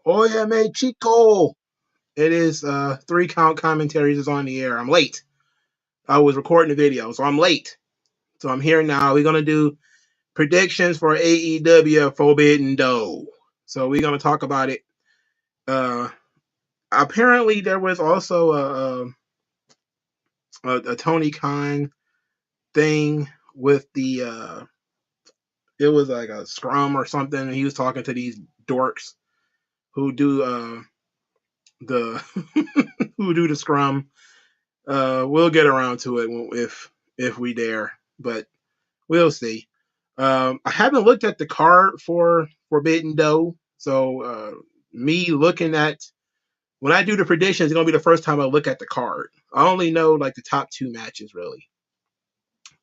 Oye, me chico. It is 3 count commentaries is on the air. I'm late. I was recording the video, so I'm late. So I'm here now. We're gonna do predictions for AEW Forbidden Door. So we're gonna talk about it. Apparently there was also a Tony Khan thing with the it was like a scrum or something, and he was talking to these dorks who do the who do the scrum. We'll get around to it if we dare, but we'll see. I haven't looked at the card for Forbidden Door, so me looking at when I do the predictions, it's gonna be the first time I look at the card. I only know like the top 2 matches really.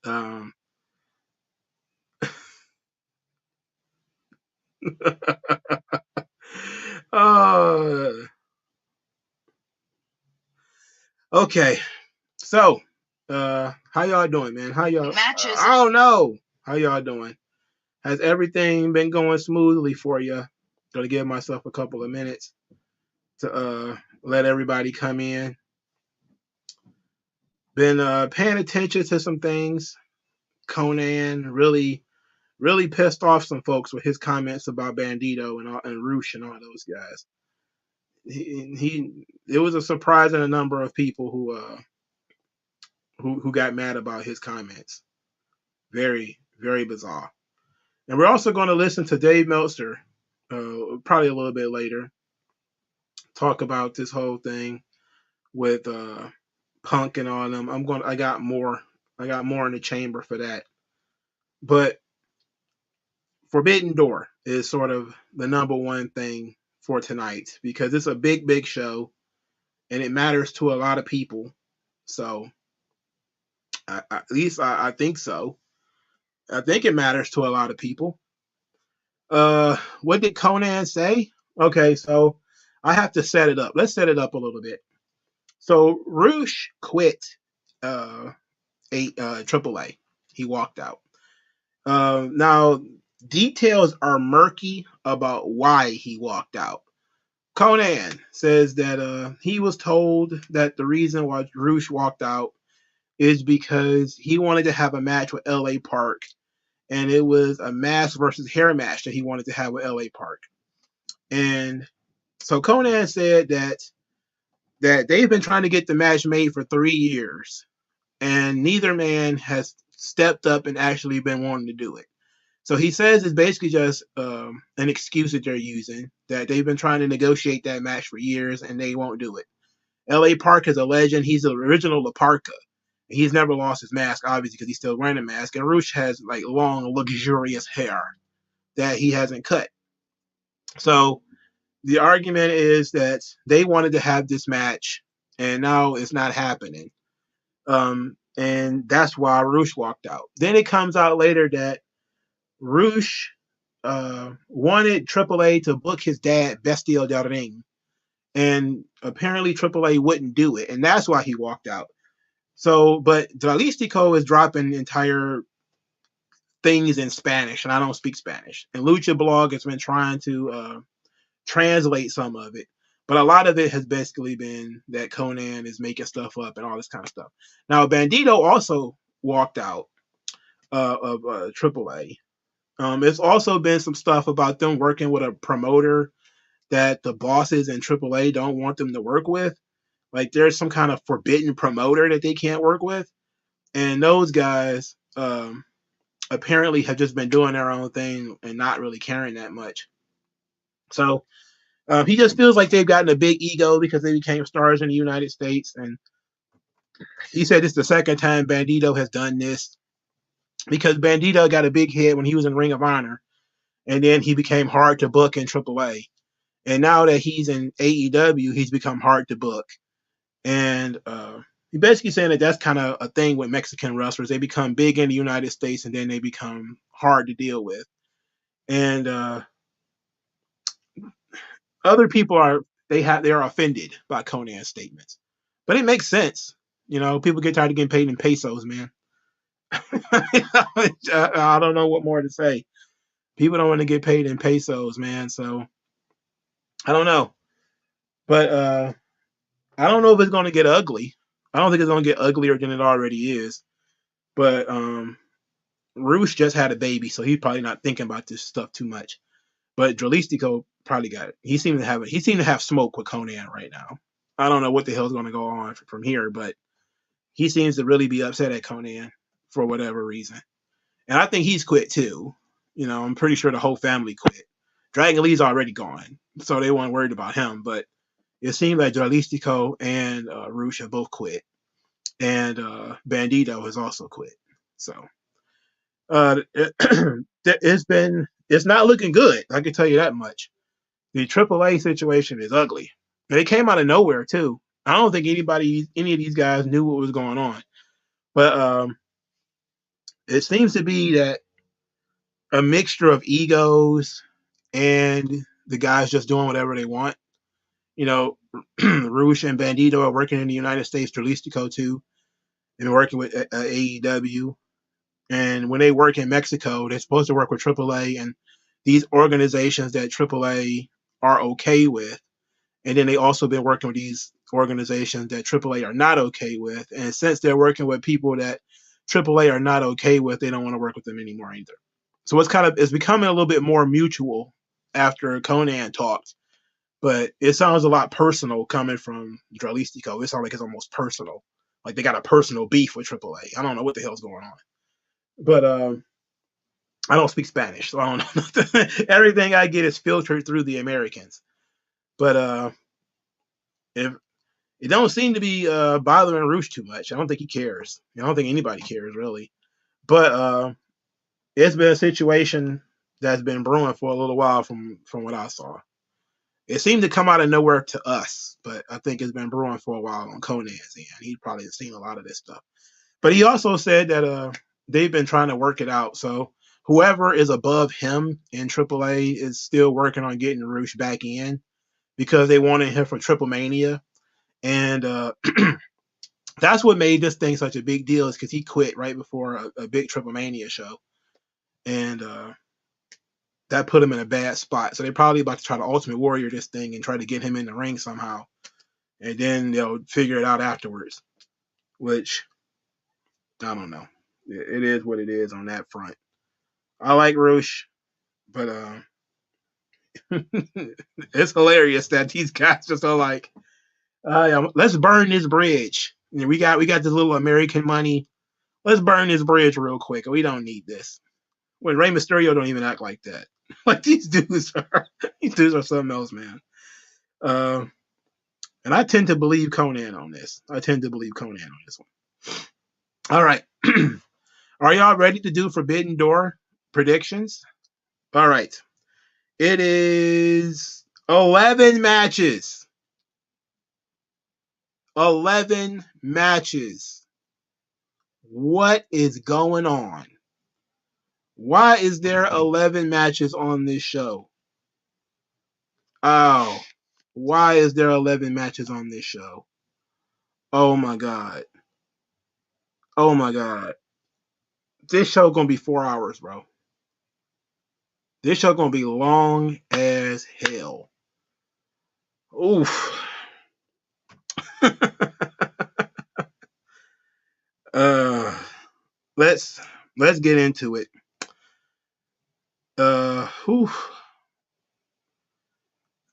Um, uh, okay, so how y'all doing, man? How y'all? Matches. I don't know. How y'all doing? Has everything been going smoothly for you? Gonna give myself a couple of minutes to let everybody come in. Been paying attention to some things. Conan really pissed off some folks with his comments about Bandito and Roosh and all those guys. It was a surprise in a number of people who got mad about his comments. Very, very bizarre. And we're also going to listen to Dave Meltzer probably a little bit later talk about this whole thing with Punk and all of them. I got more in the chamber for that. But Forbidden Door is sort of the number one thing for tonight because it's a big show and it matters to a lot of people. So at least I think so. I think it matters to a lot of people. What did Conan say? Okay, so I have to set it up. Let's set it up a little bit. So Roosh quit AAA. He walked out. Now details are murky about why he walked out. Conan says that he was told that the reason why Roosh walked out is because he wanted to have a match with LA Park, and it was a mask versus hair match that he wanted to have with LA Park. And so Conan said that they've been trying to get the match made for 3 years, and neither man has stepped up and actually been wanting to do it. So he says it's basically just an excuse that they're using, that they've been trying to negotiate that match for years and they won't do it. LA Park is a legend. He's the original La Parka. He's never lost his mask, obviously, because he's still wearing a mask. And Roosh has like long, luxurious hair that he hasn't cut. So the argument is that they wanted to have this match, and now it's not happening. And that's why Roosh walked out. Then it comes out later that Roosh wanted AAA to book his dad, Bestial Del Ring, and apparently AAA wouldn't do it, and that's why he walked out. So, but Dralistico is dropping entire things in Spanish, and I don't speak Spanish. And Lucha Blog has been trying to translate some of it, but a lot of it has basically been that Conan is making stuff up and all this kind of stuff. Now, Bandito also walked out of AAA. It's also been some stuff about them working with a promoter that the bosses in AAA don't want them to work with. Like there's some kind of forbidden promoter that they can't work with. And those guys apparently have just been doing their own thing and not really caring that much. So he just feels like they've gotten a big ego because they became stars in the United States. And he said it's the second time Bandito has done this, because Bandito got a big hit when he was in Ring of Honor, and then he became hard to book in AAA. And now that he's in AEW, he's become hard to book. And he's basically saying that that's kind of a thing with Mexican wrestlers. They become big in the United States, and then they become hard to deal with. And other people they are offended by Conan's statements. But it makes sense. You know, people get tired of getting paid in pesos, man. I don't know what more to say. People don't want to get paid in pesos, man. So I don't know, but I don't know if it's going to get ugly. I don't think it's going to get uglier than it already is. But Roosh just had a baby, so he's probably not thinking about this stuff too much. But Dralistico probably got it. He seemed to have it. He seemed to have smoke with Conan right now. I don't know what the hell's going to go on from here, but he seems to really be upset at Conan for whatever reason. And I think he's quit too. You know, I'm pretty sure the whole family quit. Dragon Lee's already gone, so they weren't worried about him. But it seems like Dralistico and Roosh have both quit, and Bandito has also quit. So it's not looking good. I can tell you that much. The AAA situation is ugly. And it came out of nowhere too. I don't think any of these guys knew what was going on. But it seems to be that a mixture of egos and the guys just doing whatever they want. You know, Roosh and Bandito are working in the United States, Jalisco too, and working with AEW. And when they work in Mexico, they're supposed to work with AAA and these organizations that AAA are okay with. And then they also been working with these organizations that AAA are not okay with. And since they're working with people that AAA are not okay with, they don't want to work with them anymore either. So it's becoming a little bit more mutual after Conan talked. But it sounds a lot personal coming from Dralistico. It sounds like it's almost personal. Like they got a personal beef with AAA. I don't know what the hell's going on. But I don't speak Spanish, so I don't know. Everything I get is filtered through the Americans. But if it don't seem to be bothering Roosh too much. I don't think he cares. I don't think anybody cares really. But it's been a situation that's been brewing for a little while from what I saw. It seemed to come out of nowhere to us, but I think it's been brewing for a while on Conan's end. He probably has seen a lot of this stuff. But he also said that they've been trying to work it out. So whoever is above him in AAA is still working on getting Roosh back in because they wanted him for Triple Mania. And that's what made this thing such a big deal is because he quit right before a big Triple Mania show. And that put him in a bad spot. So they're probably about to try to Ultimate Warrior this thing and try to get him in the ring somehow. And then they'll figure it out afterwards, which I don't know. It is what it is on that front. I like Roosh, but it's hilarious that these guys just are like, let's burn this bridge. We got this little American money. Let's burn this bridge real quick. We don't need this. When Rey Mysterio don't even act like that. Like these dudes are something else, man. And I tend to believe Conan on this. All right. Are y'all ready to do Forbidden Door predictions? All right. It is 11 matches. 11 matches. What is going on? Why is there 11 matches on this show? Oh, why is there 11 matches on this show? Oh my God. Oh my God. This show gonna be 4 hours, bro. This show gonna be long as hell. Oof. Let's get into it.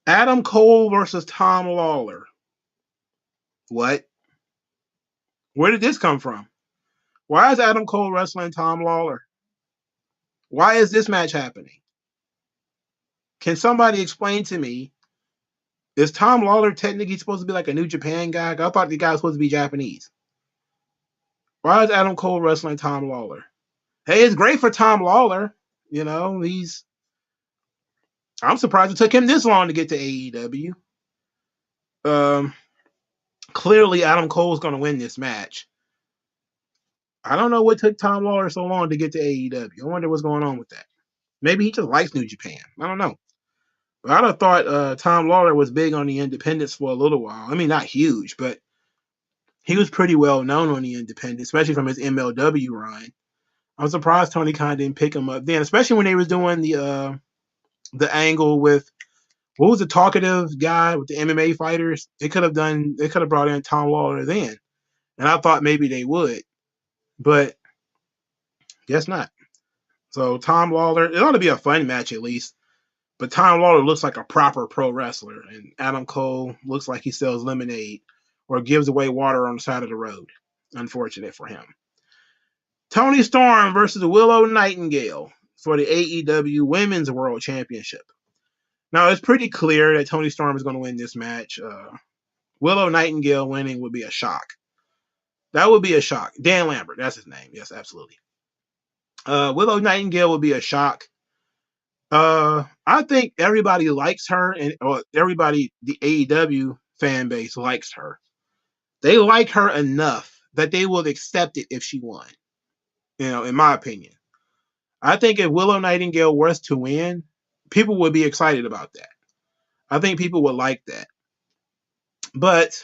Adam Cole versus Tom Lawler. What? Where did this come from? Why is Adam Cole wrestling Tom Lawler? Why is this match happening? Can somebody explain to me? Is Tom Lawler technically supposed to be like a New Japan guy? I thought the guy was supposed to be Japanese. Why is Adam Cole wrestling Tom Lawler? Hey, it's great for Tom Lawler. You know, I'm surprised it took him this long to get to AEW. Clearly Adam Cole's going to win this match. I don't know what took Tom Lawler so long to get to AEW. I wonder what's going on with that. Maybe he just likes New Japan. I don't know. But I'd have thought Tom Lawler was big on the independents for a little while. I mean, not huge, but he was pretty well known on the independents, especially from his MLW run. I'm surprised Tony Khan didn't pick him up then, especially when they was doing the angle with what was the talkative guy with the MMA fighters? They could have brought in Tom Lawler then. And I thought maybe they would, but guess not. So Tom Lawler, it ought to be a fun match at least. But Tom Lawler looks like a proper pro wrestler, and Adam Cole looks like he sells lemonade or gives away water on the side of the road. Unfortunate for him. Toni Storm versus Willow Nightingale for the AEW Women's World Championship. Now, it's pretty clear that Toni Storm is going to win this match. Willow Nightingale winning would be a shock. That would be a shock. Dan Lambert, that's his name. Yes, absolutely. Willow Nightingale would be a shock. I think everybody likes her, and everybody, the AEW fan base likes her. They like her enough that they will accept it if she won. In my opinion. I think if Willow Nightingale was to win, people would be excited about that. I think people would like that. But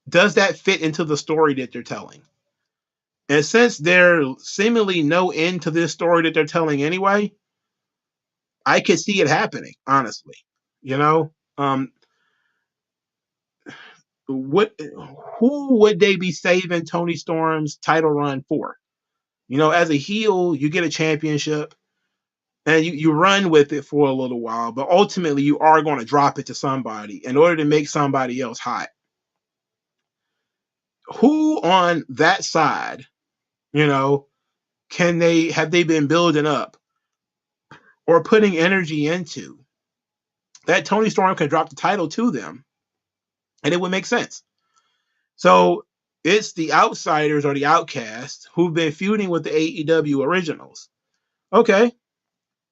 does that fit into the story that they're telling? And since there's seemingly no end to this story that they're telling anyway, I could see it happening, honestly. Who would they be saving Toni Storm's title run for? As a heel, you get a championship and you run with it for a little while, but ultimately you are going to drop it to somebody in order to make somebody else hot. Who on that side, have they been building up or putting energy into that Toni Storm could drop the title to them and it would make sense? So it's the outsiders or the outcasts who've been feuding with the AEW originals. Okay.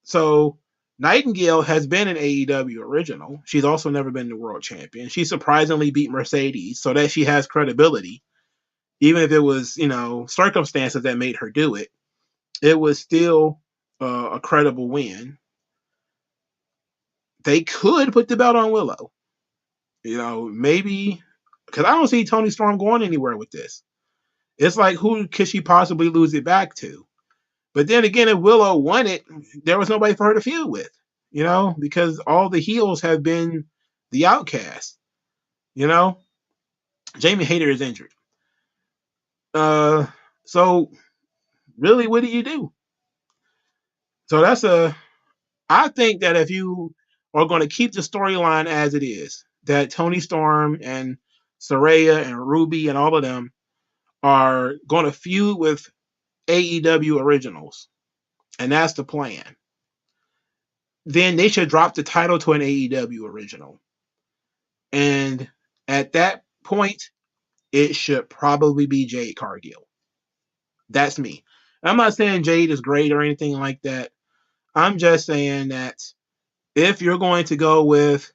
So Nightingale has been an AEW original. She's also never been the world champion. She surprisingly beat Mercedes so that she has credibility. Even if it was, circumstances that made her do it, it was still a credible win. They could put the belt on Willow. Maybe, because I don't see Toni Storm going anywhere with this. It's like, who could she possibly lose it back to? But then again, if Willow won it, there was nobody for her to feud with, because all the heels have been the outcasts. Jamie Hayter is injured. So really, what do you do? So I think that if you are going to keep the storyline as it is, that Toni Storm and Saraya and Ruby and all of them are going to feud with AEW originals, and that's the plan, then they should drop the title to an AEW original. And at that point, it should probably be Jade Cargill. That's me. I'm not saying Jade is great or anything like that. I'm just saying that if you're going to go with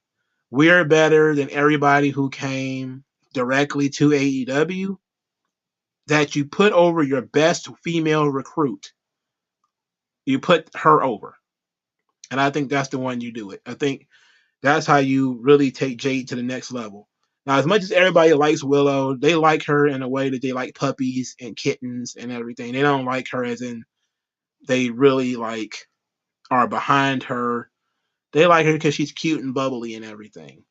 we're better than everybody who came directly to AEW, that you put over your best female recruit. You put her over. And I think that's the one you do it. I think that's how you really take Jade to the next level. Now, as much as everybody likes Willow, they like her in a way that they like puppies and kittens and everything. They don't like her as in they really are behind her. They like her because she's cute and bubbly and everything.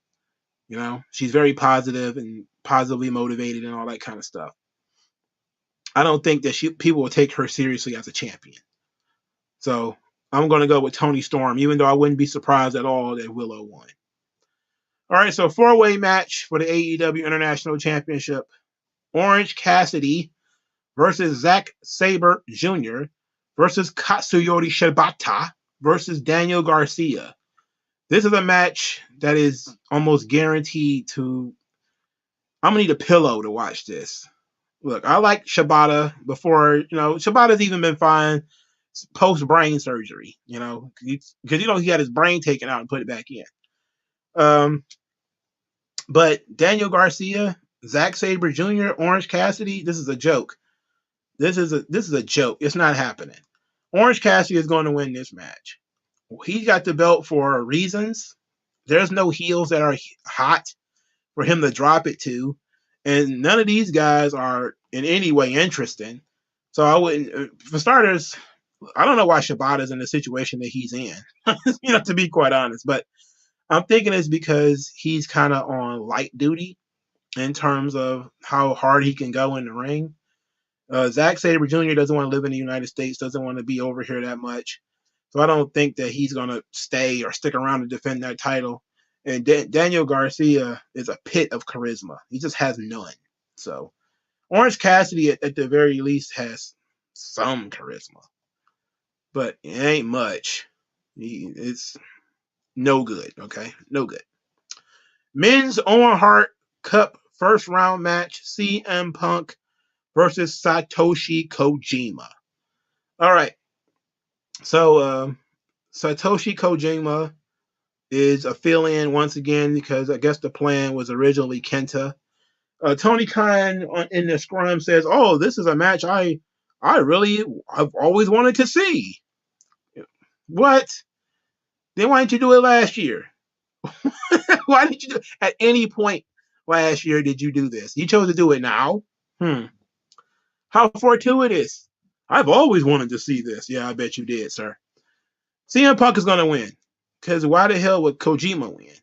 She's very positive and positively motivated and all that kind of stuff. I don't think that people will take her seriously as a champion. So I'm going to go with Toni Storm, even though I wouldn't be surprised at all that Willow won. All right, so 4-way match for the AEW International Championship. Orange Cassidy versus Zack Sabre Jr. versus Katsuyori Shibata versus Daniel Garcia. This is a match that is almost guaranteed to... I'm going to need a pillow to watch this. Look, I like Shibata before, Shibata's even been fine post-brain surgery, because, he had his brain taken out and put it back in. But Daniel Garcia, Zack Sabre Jr., Orange Cassidy, this is a joke. This is a joke. It's not happening. Orange Cassidy is going to win this match. He got the belt for reasons. There's no heels that are hot for him to drop it to. And none of these guys are in any way interesting. So I wouldn't, for starters, I don't know why Shibata's in the situation that he's in, to be quite honest. But I'm thinking it's because he's kind of on light duty in terms of how hard he can go in the ring. Zack Sabre Jr. doesn't want to live in the United States, doesn't want to be over here that much. So I don't think that he's going to stay or stick around to defend that title. And Daniel Garcia is a pit of charisma. He just has none. So Orange Cassidy, at the very least, has some charisma, but it ain't much. It's no good. Okay, no good. Men's Owen Hart Cup first round match: CM Punk versus Satoshi Kojima. All right, so Satoshi Kojima is a fill-in once again because I guess the plan was originally Kenta. Tony Khan in the scrum says, "Oh, this is a match I really have always wanted to see." What? Then why didn't you do it last year? Why didn't you do it? At any point last year did you do this? You chose to do it now? How fortuitous. I've always wanted to see this. Yeah, I bet you did, sir. CM Punk is going to win. Because why the hell would Kojima win?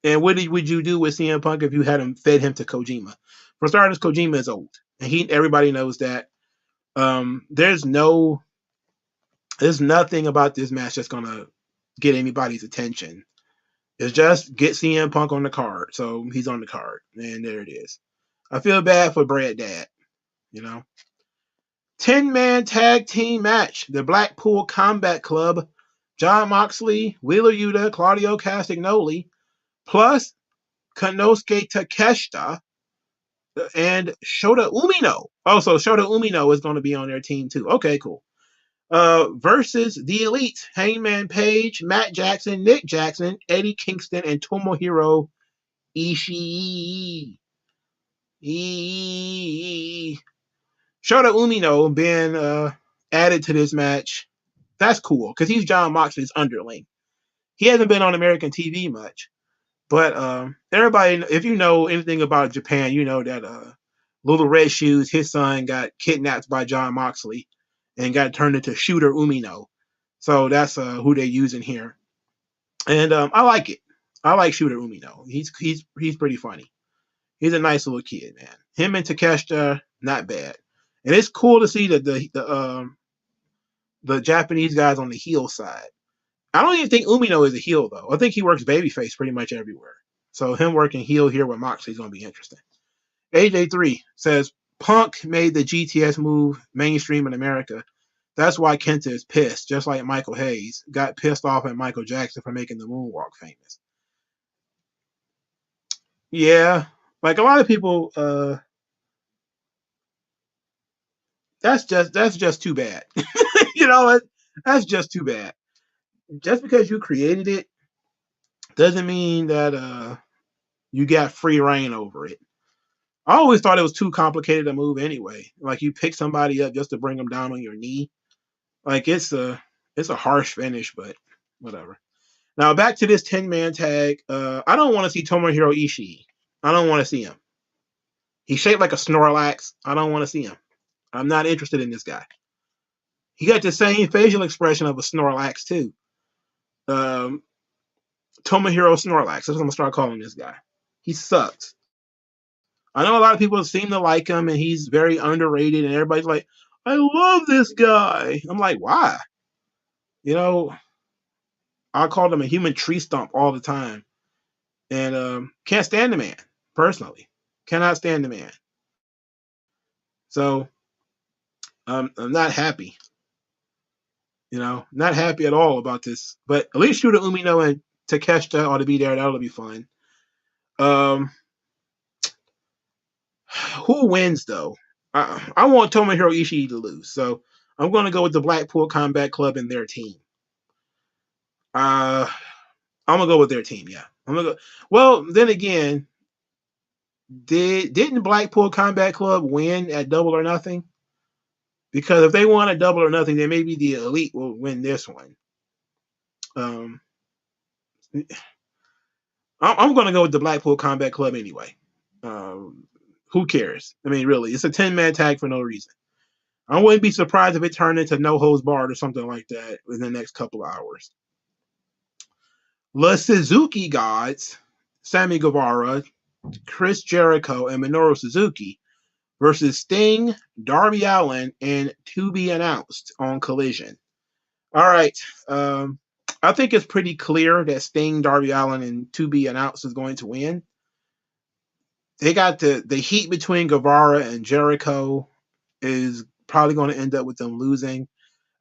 And what would you do with CM Punk if you hadn't fed him to Kojima? For starters, Kojima is old. And everybody knows that. There's nothing about this match that's going to get anybody's attention. It's just get CM Punk on the card. So he's on the card. And there it is. I feel bad for Brad Dad, 10-man tag team match. The Blackpool Combat Club. Jon Moxley, Wheeler Yuta, Claudio Castagnoli, plus Konosuke Takeshita and Shota Umino. Oh, so Shota Umino is going to be on their team too. Okay, cool. Versus the Elite, Hangman Page, Matt Jackson, Nick Jackson, Eddie Kingston, and Tomohiro Ishii. Shota Umino being added to this match. That's cool because he's Jon Moxley's underling. He hasn't been on American TV much, but everybody, if you know anything about Japan, you know that Little Red Shoes, his son, got kidnapped by Jon Moxley and got turned into Shooter Umino. So that's who they're using here, and I like it. I like Shooter Umino. He's pretty funny. He's a nice little kid, man. Him and Takeshita, not bad, and it's cool to see that the Japanese guys on the heel side. I don't even think Umino is a heel though. I think he works babyface pretty much everywhere. So him working heel here with Moxley is going to be interesting. AJ3 says Punk made the GTS move mainstream in America. That's why Kenta is pissed, just like Michael Hayes got pissed off at Michael Jackson for making the moonwalk famous. Yeah, like a lot of people, that's just too bad. That's just too bad. Just because you created it doesn't mean that you got free reign over it. I always thought it was too complicated to move anyway. Like you pick somebody up just to bring them down on your knee. Like it's a harsh finish, but whatever. Now back to this 10-man tag. I don't want to see Tomohiro Ishii. I don't want to see him. He's shaped like a Snorlax. I don't want to see him. I'm not interested in this guy. He got the same facial expression of a Snorlax too. Tomohiro Snorlax. That's what I'm gonna start calling this guy. He sucks. I know a lot of people seem to like him, and he's very underrated, and everybody's like, I love this guy. I'm like, why? I called him a human tree stump all the time. And can't stand the man, personally. Cannot stand the man. So I'm not happy. Not happy at all about this. But at least Shooter Umino and Takeshita ought to be there. That'll be fun. Who wins, though? I want Tomohiro Ishii to lose. So I'm going to go with the Blackpool Combat Club and their team. I'm going to go with their team, yeah. I'm going to go. Well, then again, didn't Blackpool Combat Club win at Double or Nothing? Because if they won at Double or Nothing, then maybe the Elite will win this one. I'm going to go with the Blackpool Combat Club anyway. Who cares? I mean, really, it's a 10-man tag for no reason. I wouldn't be surprised if it turned into No Holds Barred or something like that in the next couple of hours. The Suzuki Gods, Sammy Guevara, Chris Jericho, and Minoru Suzuki versus Sting, Darby Allin, and to be announced on Collision. All right. I think it's pretty clear that Sting, Darby Allin, and to be announced is going to win. They got the heat between Guevara and Jericho is probably going to end up with them losing.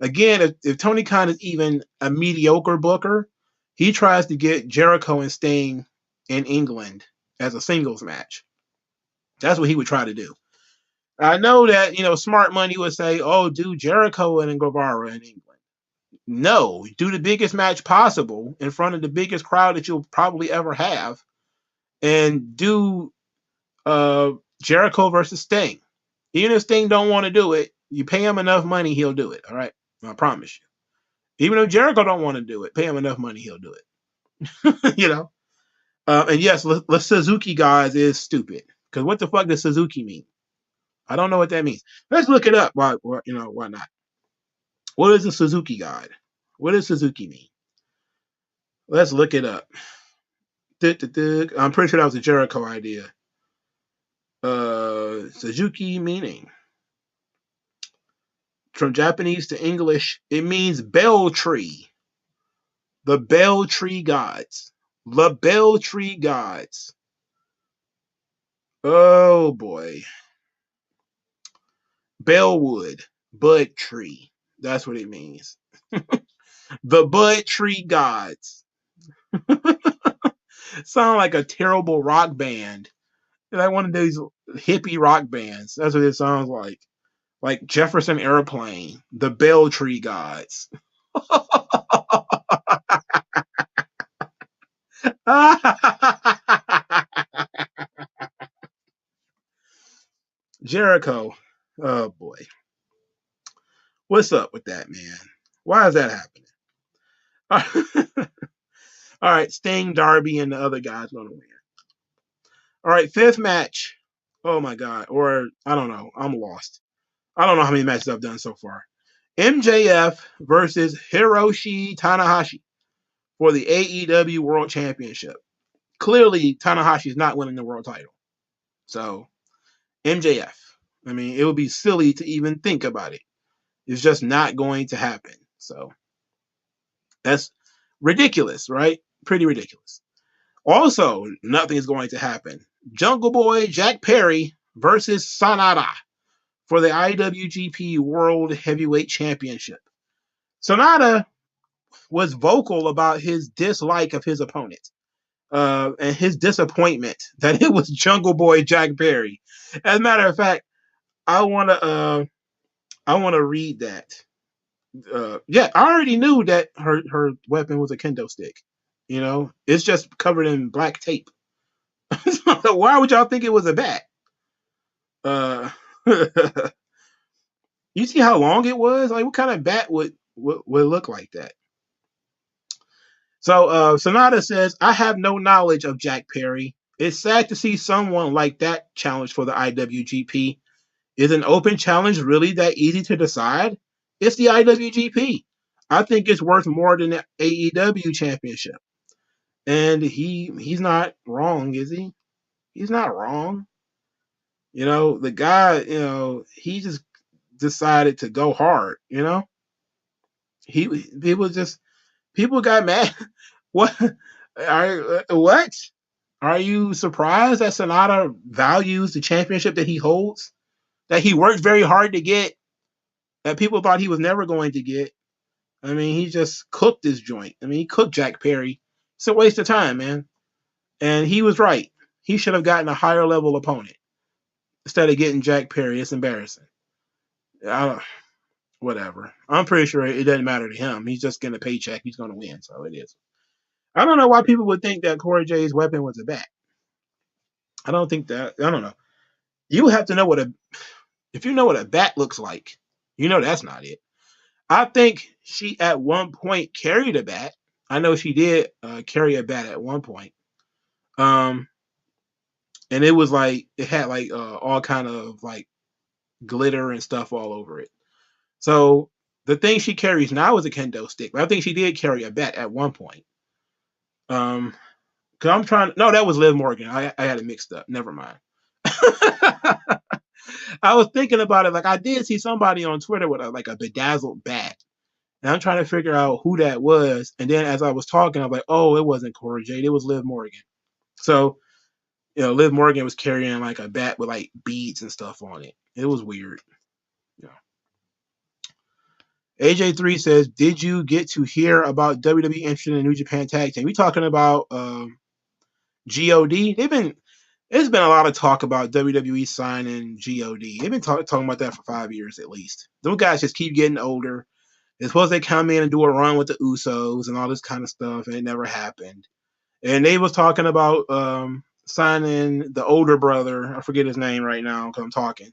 Again, if Tony Khan is even a mediocre booker, he tries to get Jericho and Sting in England as a singles match. That's what he would try to do. I know that, smart money would say, oh, do Jericho and Guevara in England. No, do the biggest match possible in front of the biggest crowd that you'll probably ever have, and do Jericho versus Sting. Even if Sting don't want to do it, you pay him enough money, he'll do it. All right, I promise you. Even if Jericho don't want to do it, pay him enough money, he'll do it. And yes, the Suzuki guys is stupid, because what the fuck does Suzuki mean? I don't know what that means. Let's look it up. Why not? What is a Suzuki God? What does Suzuki mean? Let's look it up. I'm pretty sure that was a Jericho idea. Suzuki meaning. From Japanese to English, it means bell tree. The bell tree gods. The bell tree gods. Oh boy. Bellwood. Bud tree. That's what it means. The bud tree gods. Sound like a terrible rock band. Like one of these hippie rock bands. That's what it sounds like. Like Jefferson Airplane. The Bell Tree Gods. Jericho. Oh boy. What's up with that, man? Why is that happening? All right, Sting, Darby, and the other guys gonna win. All right, fifth match. Oh my god. Or I don't know. I'm lost. I don't know how many matches I've done so far. MJF versus Hiroshi Tanahashi for the AEW World Championship. Clearly, Tanahashi's not winning the world title. So, MJF. I mean, it would be silly to even think about it. It's just not going to happen. So, that's ridiculous, right? Pretty ridiculous. Also, nothing is going to happen. Jungle Boy Jack Perry versus Sanada for the IWGP World Heavyweight Championship. Sanada was vocal about his dislike of his opponent and his disappointment that it was Jungle Boy Jack Perry. As a matter of fact, I want to read that. Yeah, I already knew that her weapon was a kendo stick. It's just covered in black tape. Why would y'all think it was a bat? You see how long it was? Like, what kind of bat would look like that? So Sonata says, I have no knowledge of Jack Perry. It's sad to see someone like that challenge for the IWGP. Is an open challenge really that easy to decide? It's the IWGP. I think it's worth more than the AEW championship. And he's not wrong, is he? He's not wrong. The guy, he just decided to go hard, He was just people got mad. What what? Are you surprised that Sonata values the championship that he holds? That he worked very hard to get, that people thought he was never going to get. I mean, he just cooked this joint. I mean, he cooked Jack Perry. It's a waste of time, man. And he was right. He should have gotten a higher level opponent instead of getting Jack Perry. It's embarrassing. Whatever. I'm pretty sure it doesn't matter to him. He's just getting a paycheck. He's going to win, so it is. I don't know why people would think that Corey J's weapon was a bat. I don't think that. I don't know. You have to know if you know what a bat looks like, that's not it. I think she at one point carried a bat. I know she did carry a bat at one point. And it was like, it had like all kind of like glitter and stuff all over it. So the thing she carries now is a kendo stick, but I think she did carry a bat at one point. Cause I'm trying. No, that was Liv Morgan. I had it mixed up. Never mind. I was thinking about it. Like I did see somebody on Twitter with like a bedazzled bat, and I'm trying to figure out who that was. And then as I was talking, I'm like, oh, it wasn't Cora Jade. It was Liv Morgan. So Liv Morgan was carrying like a bat with like beads and stuff on it. It was weird. Yeah. AJ3 says, did you get to hear about WWE interested in New Japan Tag Team? We talking about God. There's been a lot of talk about WWE signing God. They've been talking about that for 5 years at least. Those guys just keep getting older. They're supposed to come in and do a run with the Usos and all this kind of stuff, and it never happened. And they was talking about signing the older brother. I forget his name right now because I'm talking.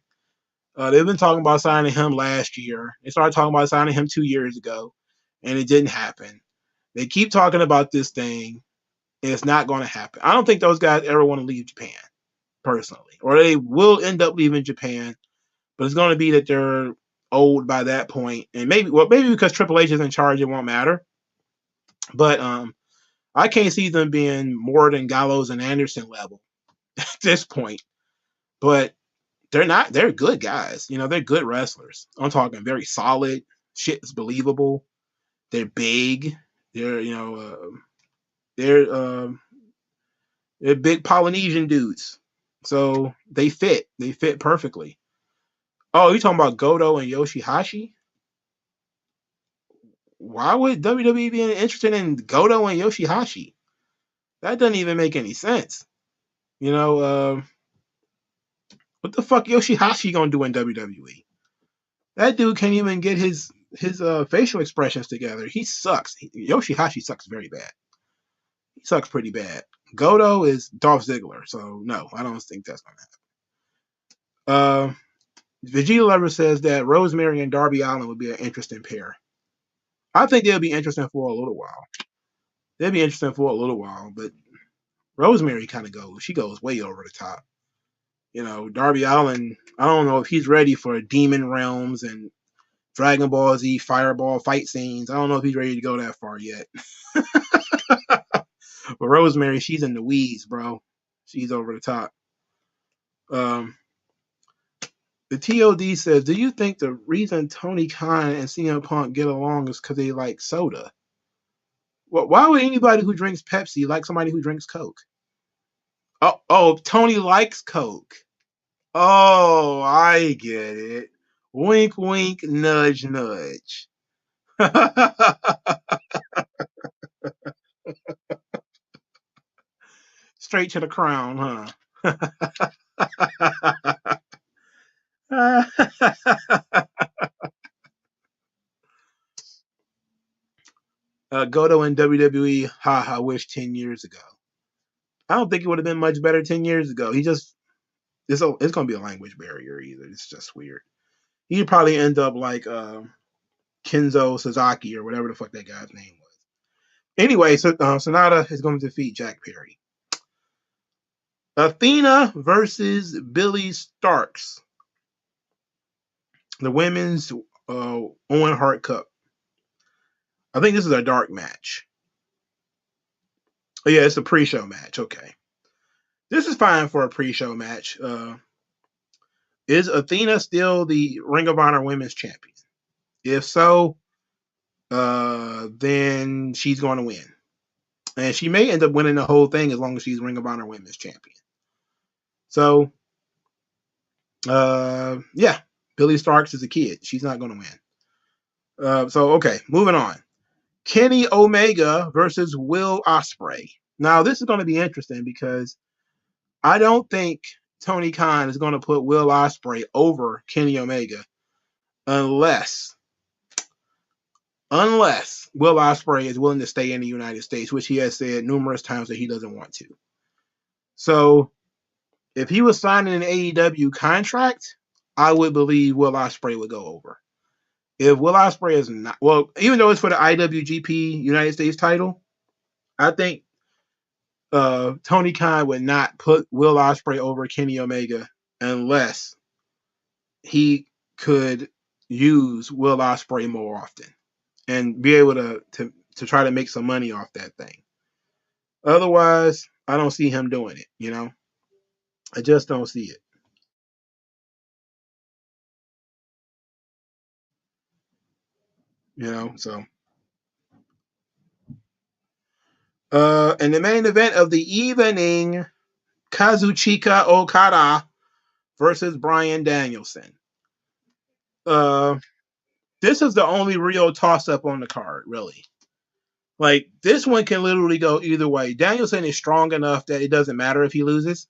They've been talking about signing him last year. They started talking about signing him 2 years ago, and it didn't happen. They keep talking about this thing, and it's not going to happen. I don't think those guys ever want to leave Japan, personally. Or they will end up leaving Japan, but it's going to be that they're old by that point. And maybe because Triple H is in charge, it won't matter. But I can't see them being more than Gallows and Anderson level at this point. But they're not. They're good guys. They're good wrestlers. I'm talking very solid. Shit is believable. They're big. They're they're big Polynesian dudes. So they fit. They fit perfectly. Oh, you talking about Goto and Yoshihashi? Why would WWE be interested in Goto and Yoshihashi? That doesn't even make any sense. What the fuck Yoshihashi gonna do in WWE? That dude can't even get his facial expressions together. He sucks. Yoshihashi sucks very bad. He sucks pretty bad. Goto is Dolph Ziggler, so no, I don't think that's gonna happen. Vegeta Lover says that Rosemary and Darby Allin would be an interesting pair. I think they'll be interesting for a little while. But Rosemary kind of she goes way over the top. Darby Allin, I don't know if he's ready for Demon Realms and Dragon Ball Z Fireball fight scenes. I don't know if he's ready to go that far yet. But Rosemary, she's in the weeds, bro. She's over the top. The TOD says, do you think the reason Tony Khan and CM Punk get along is because they like soda? Well, why would anybody who drinks Pepsi like somebody who drinks Coke? Oh, Tony likes Coke. Oh, I get it. Wink, wink, nudge, nudge. Straight to the crown, huh? Goto in WWE, I wish 10 years ago. I don't think it would have been much better 10 years ago. It's going to be a language barrier either. It's just weird. He'd probably end up like Kenzo Sasaki or whatever the fuck that guy's name was. Anyway, so Sonata is going to defeat Jack Perry. Athena versus Billy Starks. The women's Owen Hart Cup. I think this is a dark match. Oh, yeah, it's a pre-show match. Okay. This is fine for a pre-show match. Is Athena still the Ring of Honor Women's Champion? If so, then she's going to win. And she may end up winning the whole thing as long as she's Ring of Honor Women's Champion. So, yeah, Billy Starks is a kid. She's not going to win. Okay, moving on. Kenny Omega versus Will Ospreay. Now, this is going to be interesting because I don't think Tony Khan is going to put Will Ospreay over Kenny Omega unless Will Ospreay is willing to stay in the United States, which he has said numerous times that he doesn't want to. So, if he was signing an AEW contract, I would believe Will Ospreay would go over. If Will Ospreay is not, well, even though it's for the IWGP United States title, I think Tony Khan would not put Will Ospreay over Kenny Omega unless he could use Will Ospreay more often and be able to try to make some money off that thing. Otherwise, I don't see him doing it. I just don't see it. So in the main event of the evening, Kazuchika Okada versus Bryan Danielson. Uh, this is the only real toss up on the card, really. Like, this one can literally go either way. Danielson is strong enough that it doesn't matter if he loses,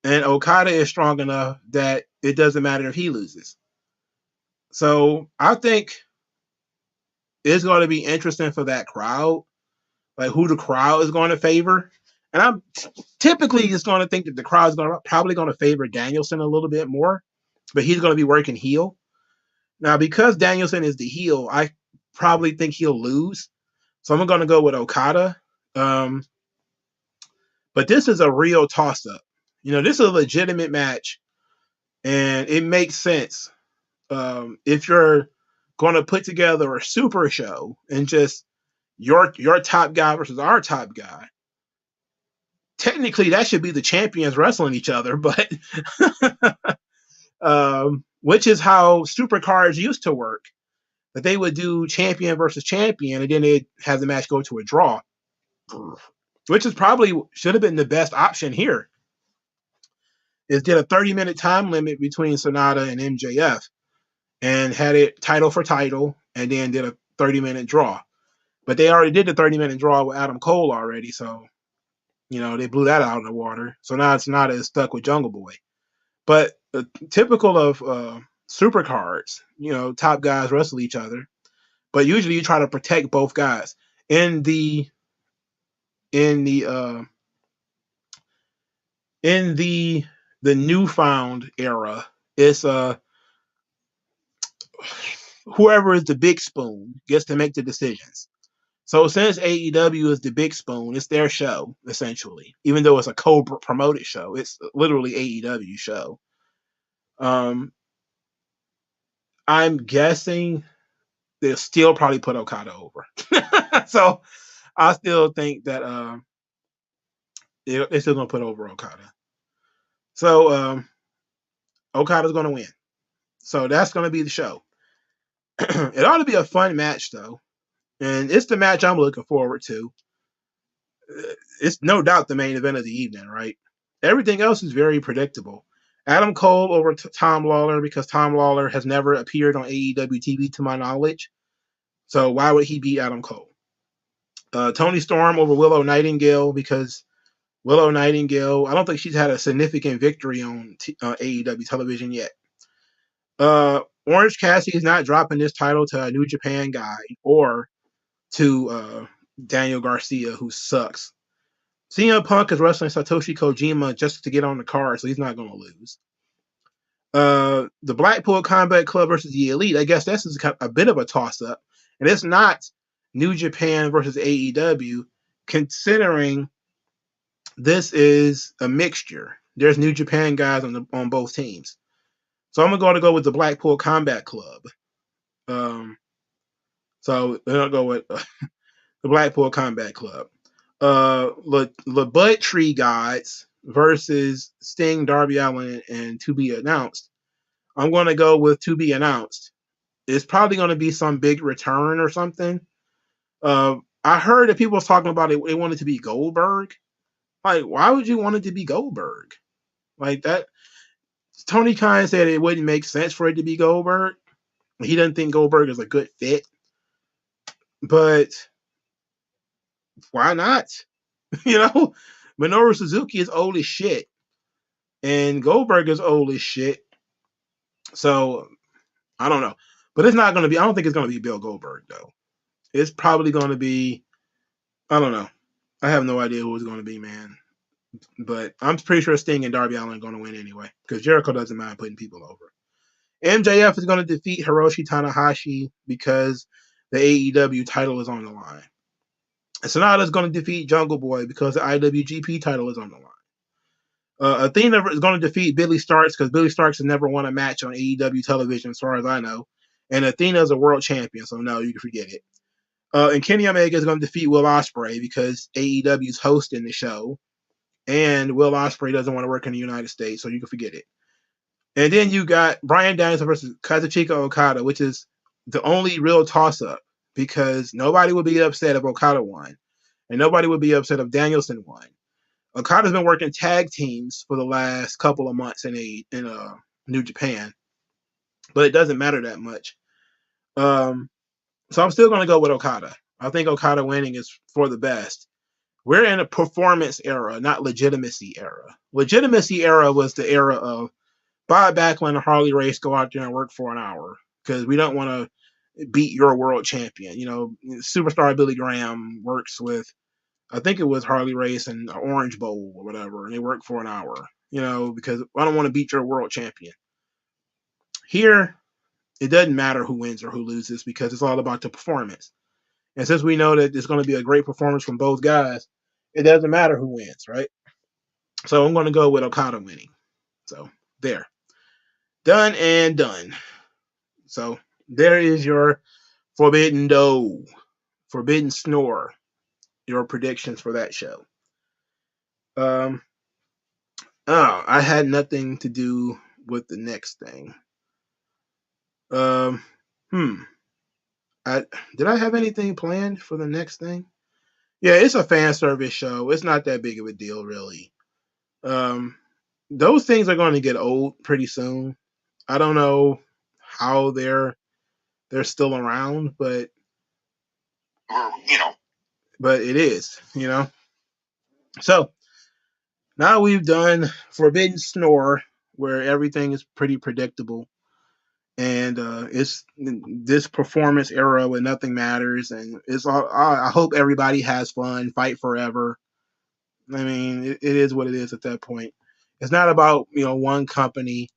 and Okada is strong enough that it doesn't matter if he loses. So I think it's going to be interesting for that crowd, like who the crowd is going to favor. And I'm typically just going to think that the crowd is probably going to favor Danielson a little bit more, but he's going to be working heel. Now, because Danielson is the heel, I probably think he'll lose. So I'm going to go with Okada. Um, but this is a real toss up. This is a legitimate match, and it makes sense if you're going to put together a super show and just your top guy versus our top guy. Technically, that should be the champions wrestling each other, but which is how supercards used to work. That they would do champion versus champion, and then they'd have the match go to a draw, which is probably should have been the best option here. Is did a 30-minute time limit between Sonata and MJF, and had it title for title, and then did a 30-minute draw. But they already did the 30-minute draw with Adam Cole already, so they blew that out of the water. So now it's not as stuck with Jungle Boy. But typical of super cards, top guys wrestle each other, but usually you try to protect both guys. In the newfound era, it's whoever is the big spoon gets to make the decisions. So since AEW is the big spoon, it's their show, essentially. Even though it's a co-promoted show, it's literally AEW show. I'm guessing they'll still probably put Okada over. So I still think that they're still going to put over Okada. So Okada's going to win. So that's going to be the show. It ought to be a fun match, though. And it's the match I'm looking forward to. It's no doubt the main event of the evening, right? Everything else is very predictable. Adam Cole over Tom Lawler, because Tom Lawler has never appeared on AEW TV to my knowledge. So why would he beat Adam Cole? Toni Storm over Willow Nightingale, because Willow Nightingale, I don't think she's had a significant victory on AEW television yet. Orange Cassidy is not dropping this title to a New Japan guy or to Daniel Garcia, who sucks. CM Punk is wrestling Satoshi Kojima just to get on the card, so he's not going to lose. The Blackpool Combat Club versus the Elite, I guess this is a bit of a toss-up. And it's not New Japan versus AEW, considering this is a mixture. There's New Japan guys on both teams. So I'm going to go with the Blackpool Combat Club. So I'll go with the Blackpool Combat Club. The Butt Tree Gods versus Sting, Darby Allin, and To Be Announced. I'm going to go with To Be Announced. It's probably going to be some big return or something. I heard that people was talking about it. They wanted to be Goldberg. Like, why would you want it to be Goldberg? Like that. Tony Khan said it wouldn't make sense for it to be Goldberg. He doesn't think Goldberg is a good fit. But why not? Minoru Suzuki is old as shit. And Goldberg is old as shit. So, I don't know. But it's not going to be, I don't think it's going to be Bill Goldberg, though. It's probably going to be, I don't know. I have no idea who it's going to be, man. But I'm pretty sure Sting and Darby Allin are going to win anyway. Because Jericho doesn't mind putting people over. MJF is going to defeat Hiroshi Tanahashi because the AEW title is on the line. And Sonata is going to defeat Jungle Boy because the IWGP title is on the line. Athena is going to defeat Billy Starks because Billy Starks has never won a match on AEW television, as far as I know. And Athena is a world champion, so no, you can forget it. And Kenny Omega is going to defeat Will Ospreay because AEW is hosting the show, and Will Ospreay doesn't want to work in the United States, so you can forget it. And then you got Bryan Danielson versus Kazuchika Okada, which is the only real toss-up because nobody would be upset if Okada won, and nobody would be upset if Danielson won. Okada's been working tag teams for the last couple of months in New Japan, but it doesn't matter that much. So I'm still going to go with Okada. I think Okada winning is for the best. We're in a performance era, not legitimacy era. Legitimacy era was the era of Bob Backlund and Harley Race go out there and work for an hour because we don't want to beat your world champion. You know, superstar Billy Graham works with, I think it was Harley Race and Orange Bowl or whatever, and they work for an hour, you know, because I don't want to beat your world champion. Here, it doesn't matter who wins or who loses because it's all about the performance. And since we know that it's going to be a great performance from both guys, it doesn't matter who wins, right? So I'm going to go with Okada winning. So there. Done and done. So there is your Forbidden Dough, Forbidden Snore, your predictions for that show. I had nothing to do with the next thing. Did I have anything planned for the next thing? Yeah, it's a fan service show. It's not that big of a deal, really. Those things are going to get old pretty soon. I don't know how they're still around, but but it is, you know. So now we've done Forbidden Snore, where everything is pretty predictable, and it's this performance era where nothing matters, and it's all. I hope everybody has fun, fight forever. I mean, it is what it is at that point. It's not about one company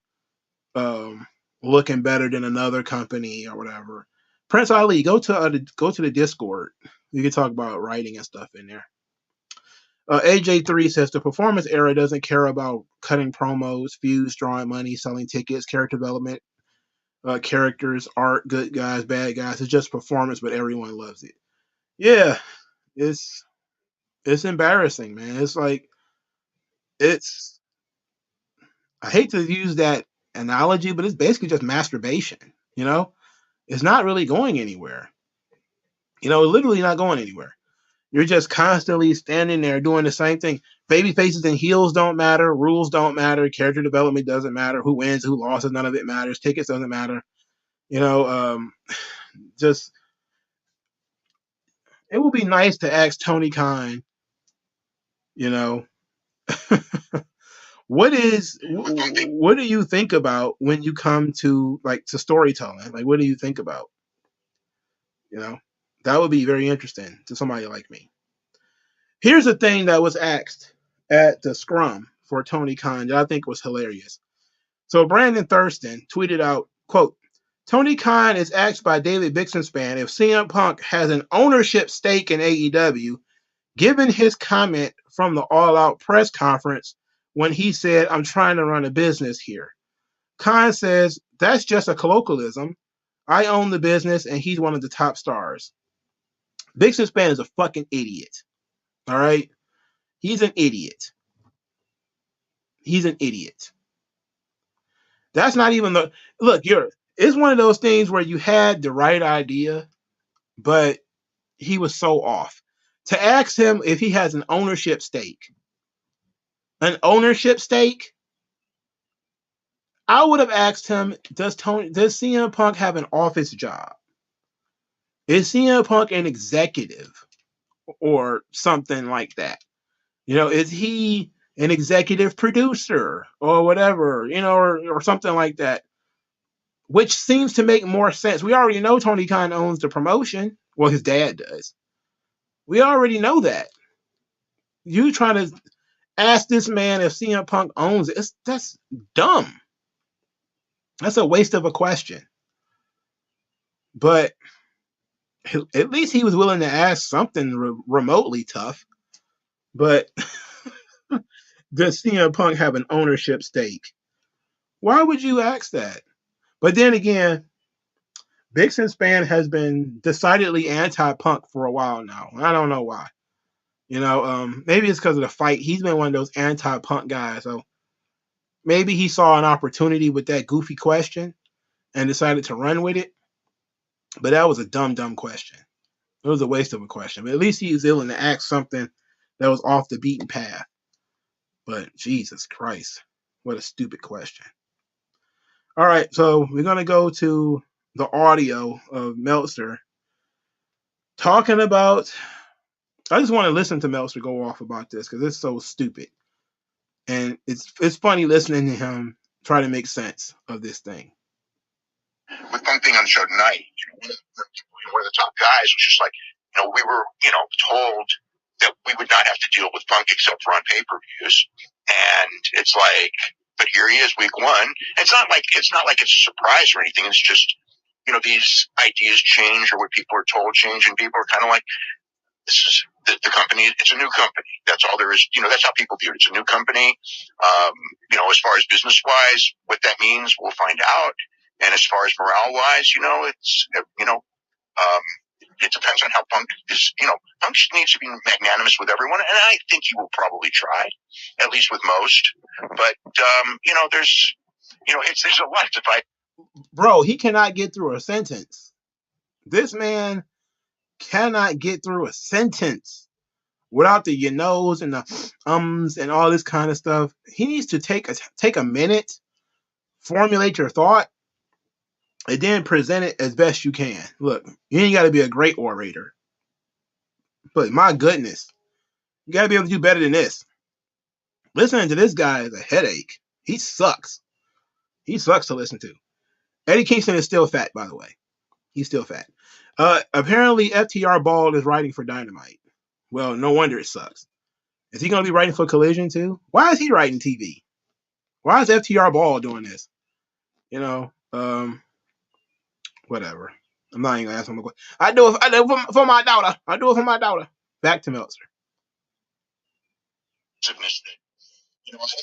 looking better than another company or whatever. Prince Ali, go to the Discord. You can talk about writing and stuff in there. AJ3 says the performance era doesn't care about cutting promos, feuds, drawing money, selling tickets, character development, characters, art, good guys, bad guys. It's just performance, but everyone loves it. Yeah, it's embarrassing, man. It's like it's. I hate to use that analogy, but it's basically just masturbation. You know, it's not really going anywhere. Literally not going anywhere. You're just constantly standing there doing the same thing. Baby faces and heels don't matter. Rules don't matter. Character development doesn't matter. Who wins, who loses, none of it matters. Tickets doesn't matter. Just it would be nice to ask Tony Khan, what do you think about when you come to storytelling? Like, what do you think about? That would be very interesting to somebody like me. Here's a thing that was asked at the scrum for Tony Khan that I think was hilarious. So Brandon Thurston tweeted out, quote, Tony Khan is asked by David Bixenspan if CM Punk has an ownership stake in AEW, given his comment from the All Out press conference when he said, I'm trying to run a business here. Khan says, that's just a colloquialism. I own the business and he's one of the top stars. Bixenspan is a fucking idiot. All right? He's an idiot. He's an idiot. That's not even the look. It's one of those things where you had the right idea, but he was so off. To ask him if he has an ownership stake, I would have asked him, does CM Punk have an office job? Is CM Punk an executive or something like that? Is he an executive producer or whatever, or something like that? Which seems to make more sense. We already know Tony Khan owns the promotion. Well, his dad does. We already know that. You trying to ask this man if CM Punk owns it? That's dumb. That's a waste of a question. But at least he was willing to ask something remotely tough. But does CM Punk have an ownership stake? Why would you ask that? But then again, Big Span has been decidedly anti-Punk for a while now. I don't know why. Maybe it's because of the fight. He's been one of those anti-Punk guys. So maybe he saw an opportunity with that goofy question and decided to run with it. But that was a dumb question. It was a waste of a question. But at least he was able to ask something that was off the beaten path. But Jesus Christ, what a stupid question. All right, so we're going to go to the audio of Meltzer talking about. I just want to listen to Meltzer go off about this because it's so stupid. And it's funny listening to him try to make sense of this thing. With Punk being on the show tonight, one of the top guys was just like, we were, told that we would not have to deal with Punk except for on pay-per-views. And it's like, but here he is week one. It's not like it's a surprise or anything. It's just, these ideas change or what people are told change, and people are kind of like, this is the company. It's a new company. That's all there is. That's how people view it. It's a new company. As far as business wise, what that means, we'll find out. And as far as morale wise, it depends on how Punk is. Punk needs to be magnanimous with everyone, and I think he will probably try, at least with most. But there's a lot to fight. Bro, he cannot get through a sentence. This man cannot get through a sentence without the and the and all this kind of stuff. He needs to take a minute, formulate your thought, and then present it as best you can. Look, you ain't got to be a great orator, but my goodness, you got to be able to do better than this. Listening to this guy is a headache. He sucks. He sucks to listen to. Eddie Kingston is still fat, by the way. He's still fat. Apparently, FTR Ball is writing for Dynamite. Well, no wonder it sucks. Is he going to be writing for Collision too? Why is he writing TV? Why is FTR Ball doing this? Whatever. I'm not even going to ask him a question. I do it for my daughter. I do it for my daughter. Back to Meltzer. It's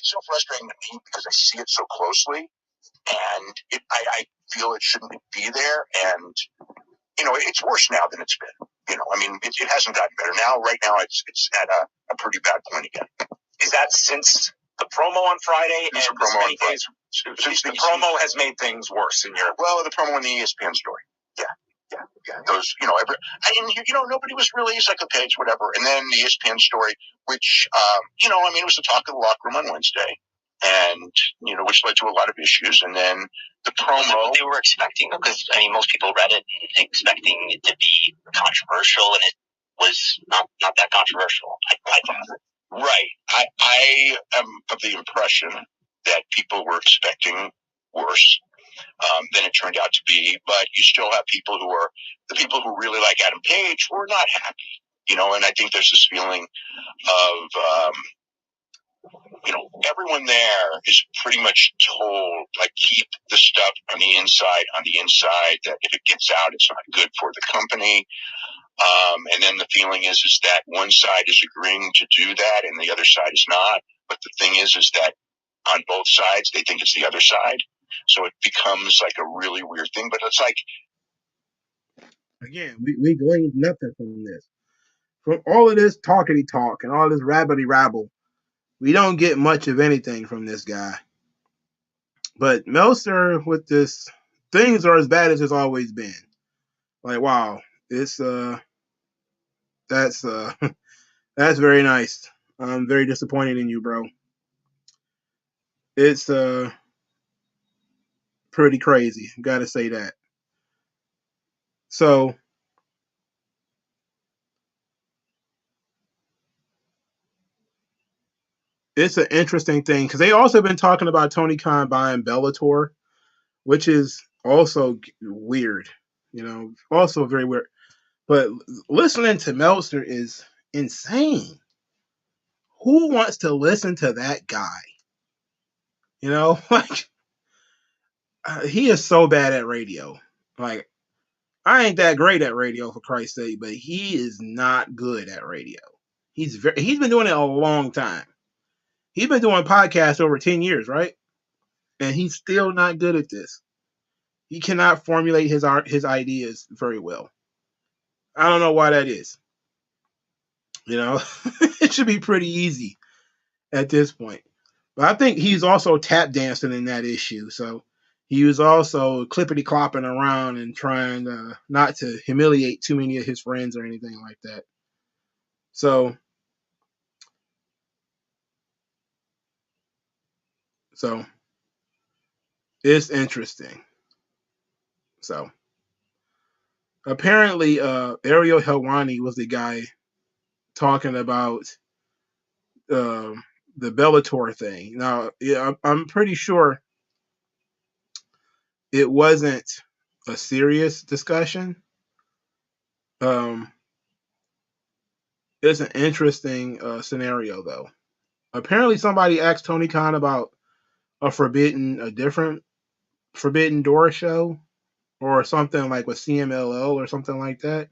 so frustrating to me because I see it so closely, and I feel it shouldn't be there, and it's worse now than it's been. It hasn't gotten better. Right now, it's at a pretty bad point again. Is that since the promo on Friday? Since the promo on Friday. Since the promo has made things worse in your... Well, the promo in the ESPN story. Yeah. Those, nobody was really, it's like a page, whatever. And then the ESPN story, which, it was the talk of the locker room on Wednesday. And, which led to a lot of issues. And then the promo. They were expecting, because, most people read it and expecting it to be controversial, and it was not that controversial, I thought. Right. I am of the impression that people were expecting worse than it turned out to be. But you still have people the people who really like Adam Page were not happy, and I think there's this feeling of, everyone there is pretty much told, like, keep the stuff on the inside, that if it gets out, it's not good for the company. And then the feeling is that one side is agreeing to do that and the other side is not. But the thing is that on both sides, they think it's the other side. So it becomes like a really weird thing. But it's like, again, we gleaned nothing from this. From all of this talkity talk and all this rabbity rabble, we don't get much of anything from this guy. But Meltzer with this, things are as bad as it's always been. Like, wow, it's that's very nice. I'm very disappointed in you, bro. It's pretty crazy. Gotta say that. So it's an interesting thing because they also been talking about Tony Khan buying Bellator, which is also weird, also very weird. But listening to Meltzer is insane. Who wants to listen to that guy? He is so bad at radio. Like, I ain't that great at radio, for Christ's sake, but he is not good at radio. He's been doing it a long time. He's been doing podcasts over 10 years, right? And he's still not good at this. he cannot formulate his ideas very well. I don't know why that is. You know, it should be pretty easy at this point. But I think he's also tap dancing in that issue. So he was also clippity clopping around and trying not to humiliate too many of his friends or anything like that. So it's interesting. So apparently, Ariel Helwani was the guy talking about the Bellator thing. Now, yeah, I'm pretty sure it wasn't a serious discussion. It's an interesting scenario, though. Apparently, somebody asked Tony Khan about a different Forbidden Door show or something like with CMLL or something like that.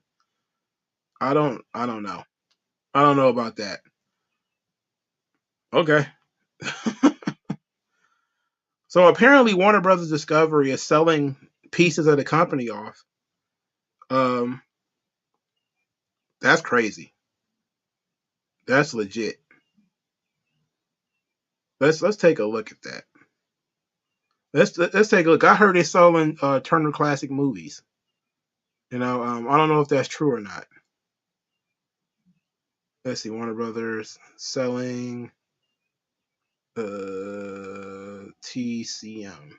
I don't know. I don't know about that. Okay. So apparently, Warner Brothers Discovery is selling pieces of the company off. Um, that's crazy. That's legit. Let's take a look at that. Let's take a look. I heard they're selling Turner Classic Movies. You know, I don't know if that's true or not. Let's see, Warner Brothers selling TCM.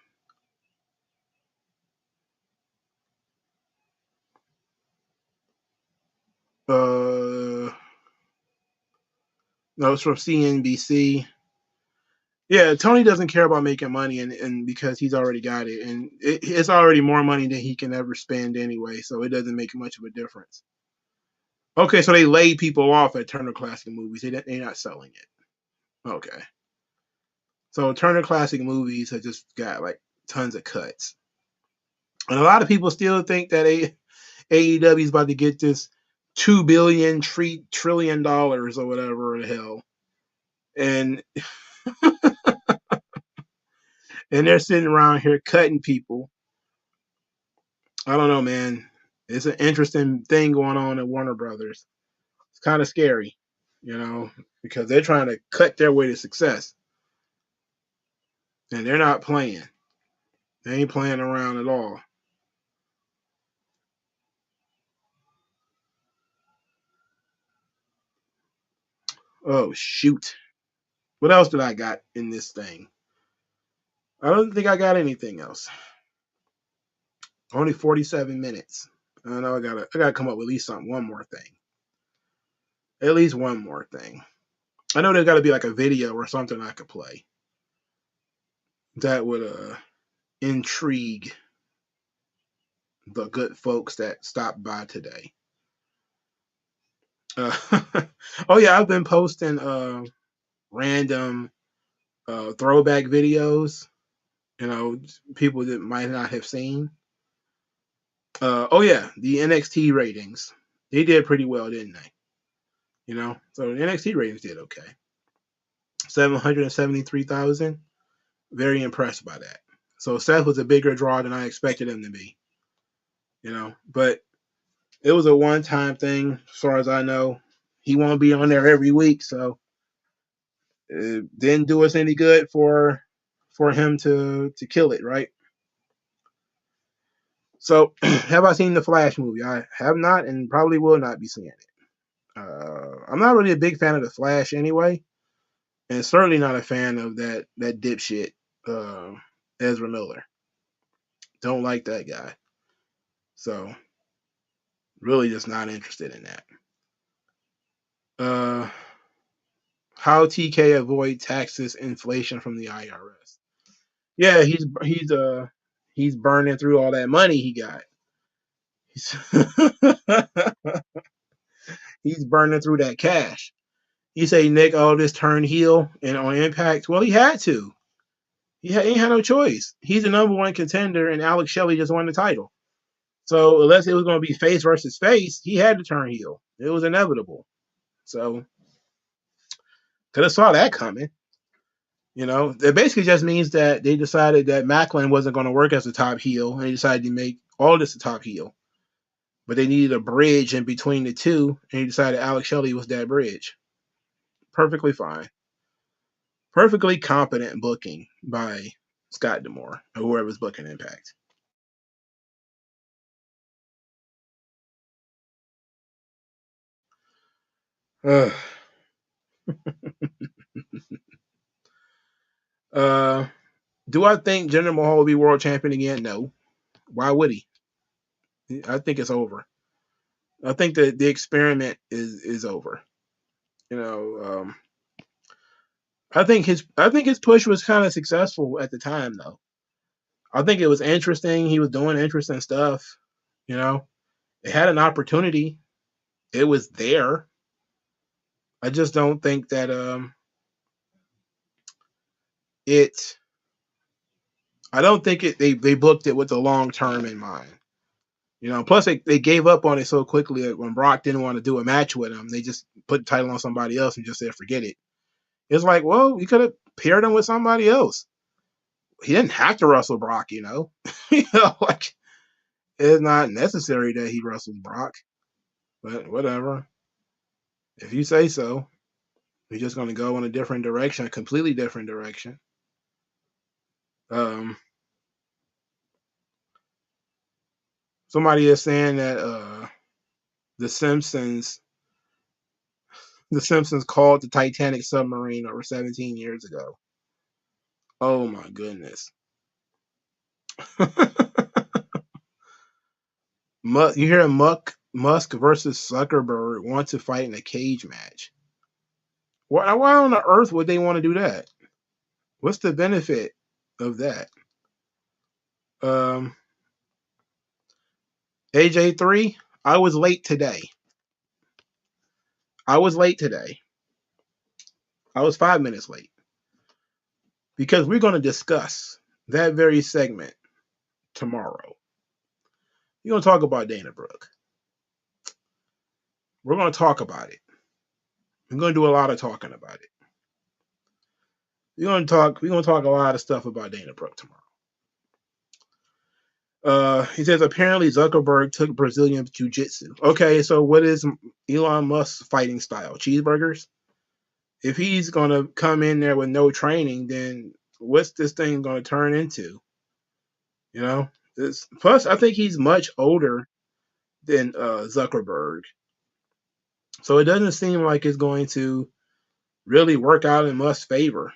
No, it's from CNBC. Yeah, Tony doesn't care about making money, and because he's already got it, and it's already more money than he can ever spend anyway, so it doesn't make much of a difference. Okay, so they laid people off at Turner Classic Movies. They're not selling it. Okay. So Turner Classic Movies has just got like tons of cuts. And a lot of people still think that AEW is about to get this $2 trillion or whatever the hell. And they're sitting around here cutting people. I don't know, man. It's an interesting thing going on at Warner Brothers. It's kind of scary, you know, because they're trying to cut their way to success. And they're not playing. They ain't playing around at all. Oh, shoot. What else did I got in this thing? I don't think I got anything else. Only 47 minutes. I know I gotta come up with at least one more thing. At least one more thing. I know there's gotta be like a video or something I could play that would intrigue the good folks that stopped by today. Oh yeah, I've been posting random throwback videos. You know, people that might not have seen. Oh yeah, the NXT ratings. They did pretty well, didn't they? You know, so the NXT ratings did okay. 773,000. Very impressed by that. So Seth was a bigger draw than I expected him to be. You know, but it was a one-time thing, as far as I know. He won't be on there every week, so it didn't do us any good for him to kill it, right? So, have I seen the Flash movie? I have not, and probably will not be seeing it. I'm not really a big fan of the Flash anyway, and certainly not a fan of that dipshit Ezra Miller. Don't like that guy. So, really, just not interested in that. How TK avoid taxes inflation from the IRS? Yeah, he's burning through all that money he got. He's burning through that cash. You say Nick Aldis turned heel and on Impact? Well, he had to. He ain't had no choice. He's the number one contender, and Alex Shelley just won the title. So unless it was going to be face versus face, he had to turn heel. It was inevitable. So could have saw that coming. You know, it basically just means that they decided that Macklin wasn't going to work as a top heel, and they decided to make Aldis a top heel. But they needed a bridge in between the two, and he decided Alex Shelley was that bridge. Perfectly fine. Perfectly competent booking by Scott D'Amore, or whoever's booking Impact. Do I think Jinder Mahal will be world champion again? No. Why would he? I think it's over. I think that the experiment is over. You know, I think his push was kind of successful at the time, though. I think it was interesting. He was doing interesting stuff. You know, it had an opportunity. It was there. I just don't think that it. I don't think it. They booked it with the long term in mind. You know, plus they gave up on it so quickly that when Brock didn't want to do a match with him, they just put the title on somebody else and just said forget it. It's like, well, you could have paired him with somebody else. He didn't have to wrestle Brock, you know. You know, like it's not necessary that he wrestles Brock. But whatever. If you say so, we're just gonna go in a different direction, a completely different direction. Somebody is saying that the Simpsons called the Titanic submarine over 17 years ago. Oh my goodness. You hear Musk versus Zuckerberg want to fight in a cage match. Why on the earth would they want to do that? What's the benefit of that? AJ3, I was late today. I was 5 minutes late. Because we're going to discuss that very segment tomorrow. We're going to talk about Dana Brooke. We're going to talk about it. We're going to do a lot of talking about it. We're going to talk a lot of stuff about Dana Brooke tomorrow. He says apparently Zuckerberg took Brazilian jiu-jitsu. Okay, so what is Elon Musk's fighting style? Cheeseburgers? If he's going to come in there with no training, then what's this thing going to turn into? You know? Plus, I think he's much older than Zuckerberg. So it doesn't seem like it's going to really work out in Musk's favor.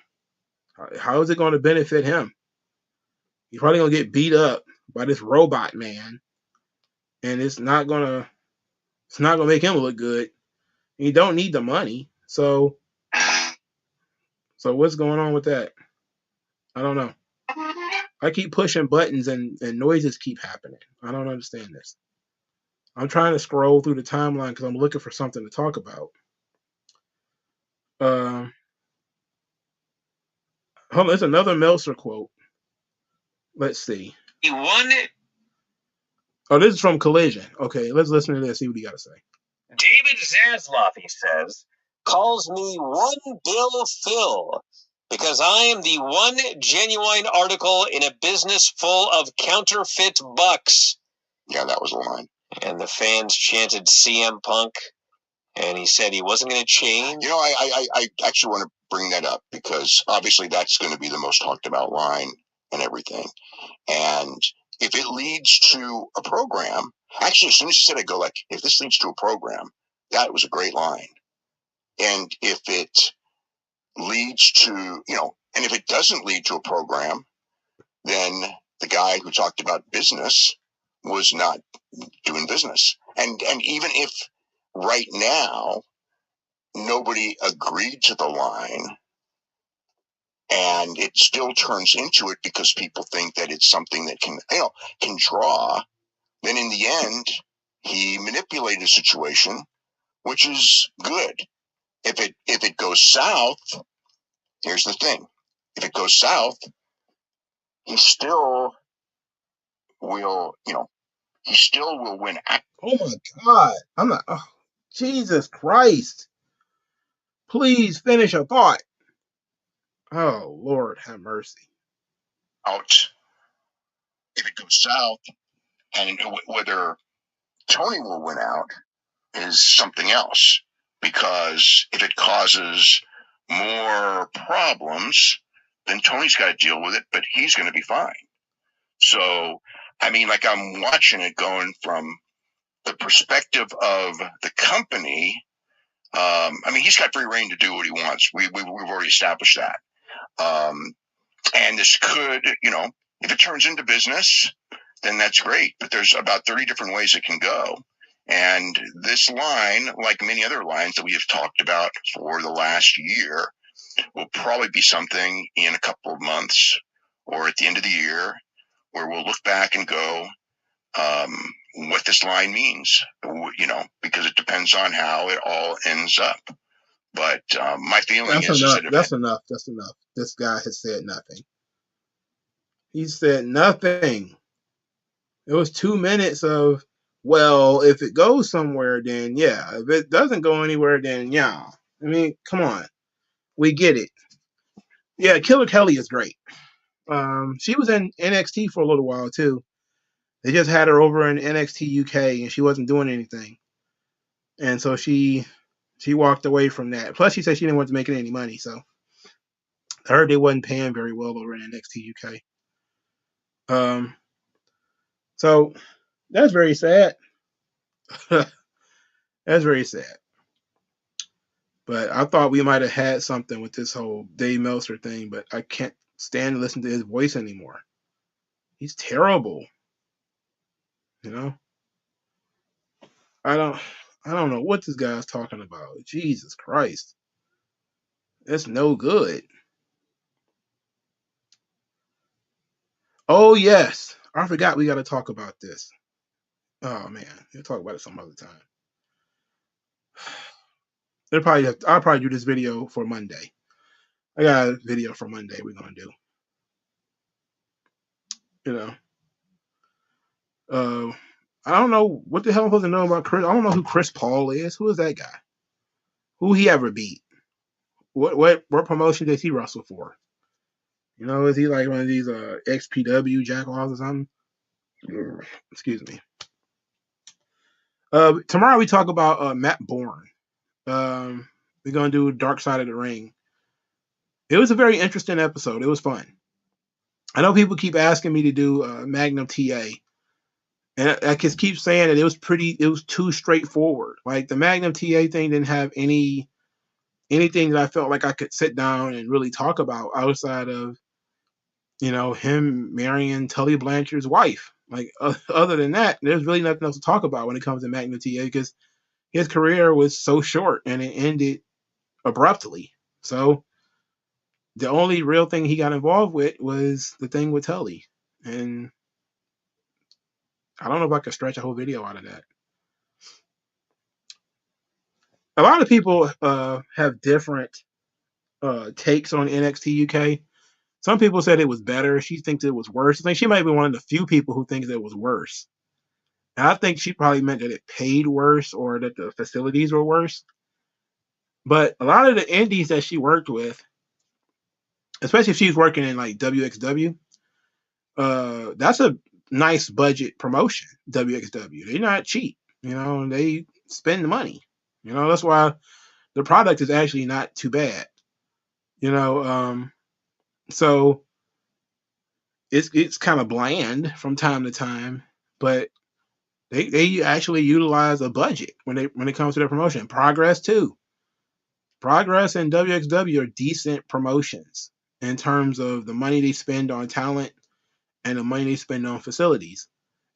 How is it going to benefit him? He's probably going to get beat up by this robot man, and it's not going to make him look good. You don't need the money, so what's going on with that? I don't know. I keep pushing buttons and noises keep happening. I don't understand this. I'm trying to scroll through the timeline because I'm looking for something to talk about. Hold on, there's another Meltzer quote. Let's see. He won it. Oh, this is from Collision. Okay, let's listen to this, see what he got to say. David Zaslav, he says, calls me One Bill Phil because I am the one genuine article in a business full of counterfeit bucks. Yeah, that was a line. And the fans chanted CM Punk, and he said he wasn't going to change. You know, I actually want to bring that up because obviously that's going to be the most talked about line and everything. And if it leads to a program, actually, as soon as you said it, I go like, if this leads to a program, that was a great line. And if it leads to, you know, and if it doesn't lead to a program, then the guy who talked about business was not doing business. And even if right now nobody agreed to the line, and it still turns into it because people think that it's something that can draw, then in the end, he manipulated the situation, which is good. If it goes south, here's the thing. If it goes south, he still will, he still will win. Oh my God. I'm not, oh, Jesus Christ. Please finish a thought. Oh, Lord have mercy. Out if it goes south, and whether Tony will win out is something else. Because if it causes more problems, then Tony's got to deal with it, but he's going to be fine. So, I mean, like I'm watching it going from the perspective of the company. I mean, he's got free reign to do what he wants. We've already established that. And this could, if it turns into business, then that's great. But there's about 30 different ways it can go. And this line, like many other lines that we have talked about for the last year, will probably be something in a couple of months or at the end of the year where we'll look back and go, what this line means, because it depends on how it all ends up. But my feeling That's is enough. that That's enough. That's enough. This guy has said nothing. He said nothing. It was 2 minutes of, well, if it goes somewhere, then yeah. If it doesn't go anywhere, then yeah. I mean, come on. We get it. Yeah, Killer Kelly is great. She was in NXT for a little while too. They just had her over in NXT UK and she wasn't doing anything. And so she walked away from that. Plus she said she didn't want to make any money, so I heard they wasn't paying very well over in NXT UK. So that's very sad. That's very sad. But I thought we might have had something with this whole Dave Meltzer thing, but I can't stand to listen to his voice anymore. He's terrible. You know? I don't know what this guy's talking about. Jesus Christ. It's no good. Oh yes. I forgot we gotta talk about this. Oh man. We'll talk about it some other time. I'll probably do this video for Monday. I got a video for Monday we're gonna do. You know. I don't know what the hell I'm supposed to know about Chris. I don't know who Chris Paul is. Who is that guy? Who he ever beat? What promotion did he wrestle for? You know, is he like one of these XPW jackoffs or something? Excuse me. Tomorrow we talk about Matt Bourne. We're gonna do Dark Side of the Ring. It was a very interesting episode. It was fun. I know people keep asking me to do Magnum TA, and I just keep saying that it was too straightforward. Like the Magnum TA thing didn't have anything that I felt like I could sit down and really talk about outside of him marrying Tully Blanchard's wife. Like other than that, there's really nothing else to talk about when it comes to Magnum TA because his career was so short and it ended abruptly. So the only real thing he got involved with was the thing with Tully, and I don't know if I could stretch a whole video out of that. A lot of people have different takes on NXT UK. Some people said it was better. She thinks it was worse. I think she might be one of the few people who thinks it was worse. And I think she probably meant that it paid worse or that the facilities were worse. But a lot of the indies that she worked with, especially if she's working in like WXW, that's a nice budget promotion. WXW, they're not cheap. They spend the money. That's why the product is actually not too bad. So it's kind of bland from time to time, but they actually utilize a budget when it comes to their promotion. Progress too. Progress and WXW are decent promotions in terms of the money they spend on talent and the money they spend on facilities.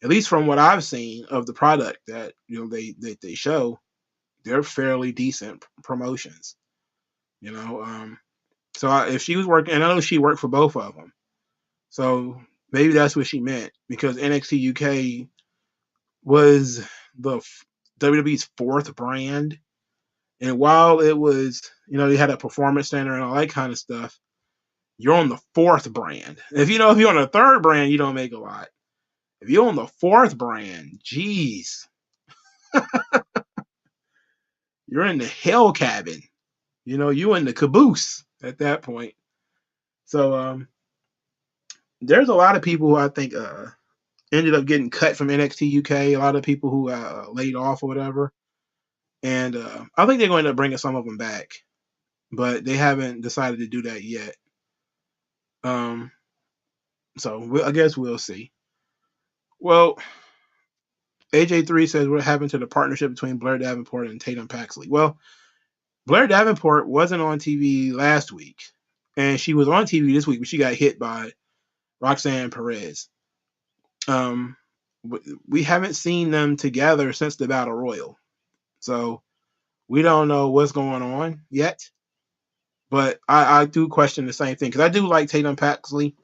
At least from what I've seen of the product that they show, they're fairly decent promotions. So if she was working, and I know she worked for both of them, so maybe that's what she meant because NXT UK was the WWE's fourth brand. And while it was, they had a performance center and all that kind of stuff, you're on the fourth brand. If you're on the third brand, you don't make a lot. If you're on the fourth brand, geez, you're in the hell cabin. You in the caboose at that point. So there's a lot of people who I think ended up getting cut from NXT UK. A lot of people who laid off or whatever, and I think they're going to bring some of them back, but they haven't decided to do that yet. So I guess we'll see. Well, AJ3 says what happened to the partnership between Blair Davenport and Tatum Paxley. Well, Blair Davenport wasn't on TV last week, and she was on TV this week, but she got hit by Roxanne Perez. We haven't seen them together since the Battle Royal, so we don't know what's going on yet. But I do question the same thing because I do like Tatum Paxley,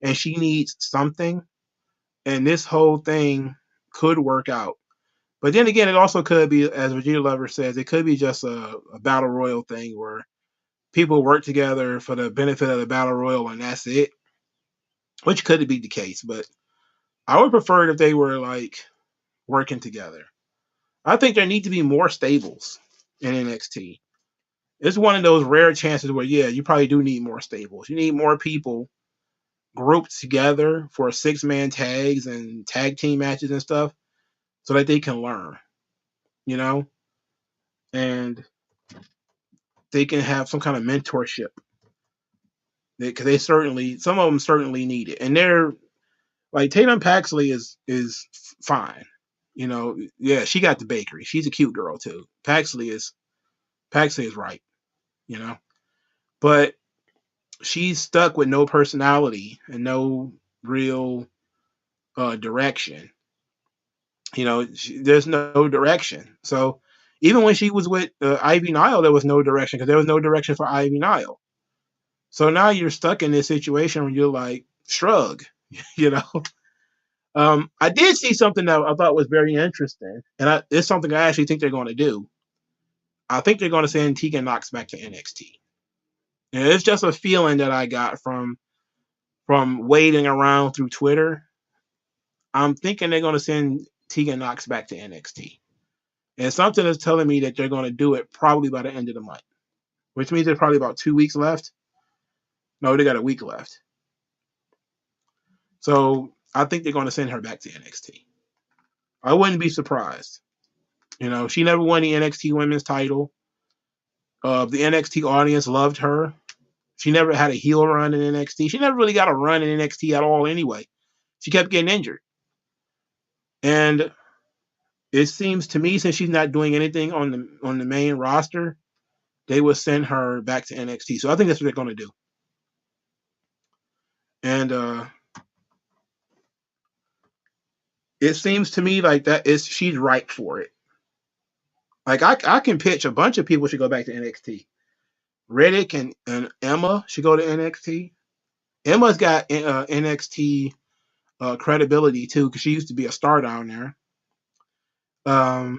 and she needs something, and this whole thing could work out. But then again, it also could be, as Vegeta Lover says, it could be just a battle royal thing where people work together for the benefit of the battle royal and that's it, which could be the case. But I would prefer it if they were like working together. I think there need to be more stables in NXT. It's one of those rare chances where, yeah, you probably do need more stables. You need more people grouped together for 6-man tags and tag team matches and stuff so that they can learn, you know, and they can have some kind of mentorship because they certainly, some of them certainly need it, and they're like Tatum Paxley is fine, you know. Yeah, she got the bakery. She's a cute girl too. Paxley is right, you know, but she's stuck with no personality and no real direction. You know, there's no direction. So even when she was with Ivy Nile, there was no direction because there was no direction for Ivy Nile. So now you're stuck in this situation where you're like, shrug, you know. I did see something that I thought was very interesting, and it's something I actually think they're going to do. I think they're going to send Tegan Knox back to NXT. And it's just a feeling that I got from waiting around through Twitter. I'm thinking they're going to send Tegan Knox back to NXT. And something is telling me that they're going to do it probably by the end of the month, which means there's probably about 2 weeks left. No, they got a week left. So I think they're going to send her back to NXT. I wouldn't be surprised. You know, she never won the NXT Women's title. The NXT audience loved her. She never had a heel run in NXT. She never really got a run in NXT at all anyway. She kept getting injured. And it seems to me, since she's not doing anything on the main roster, they will send her back to NXT. So I think that's what they're going to do. And it seems to me like she's right for it. Like I can pitch a bunch of people should go back to NXT. Riddick and Emma should go to NXT. Emma's got NXT credibility too because she used to be a star down there. I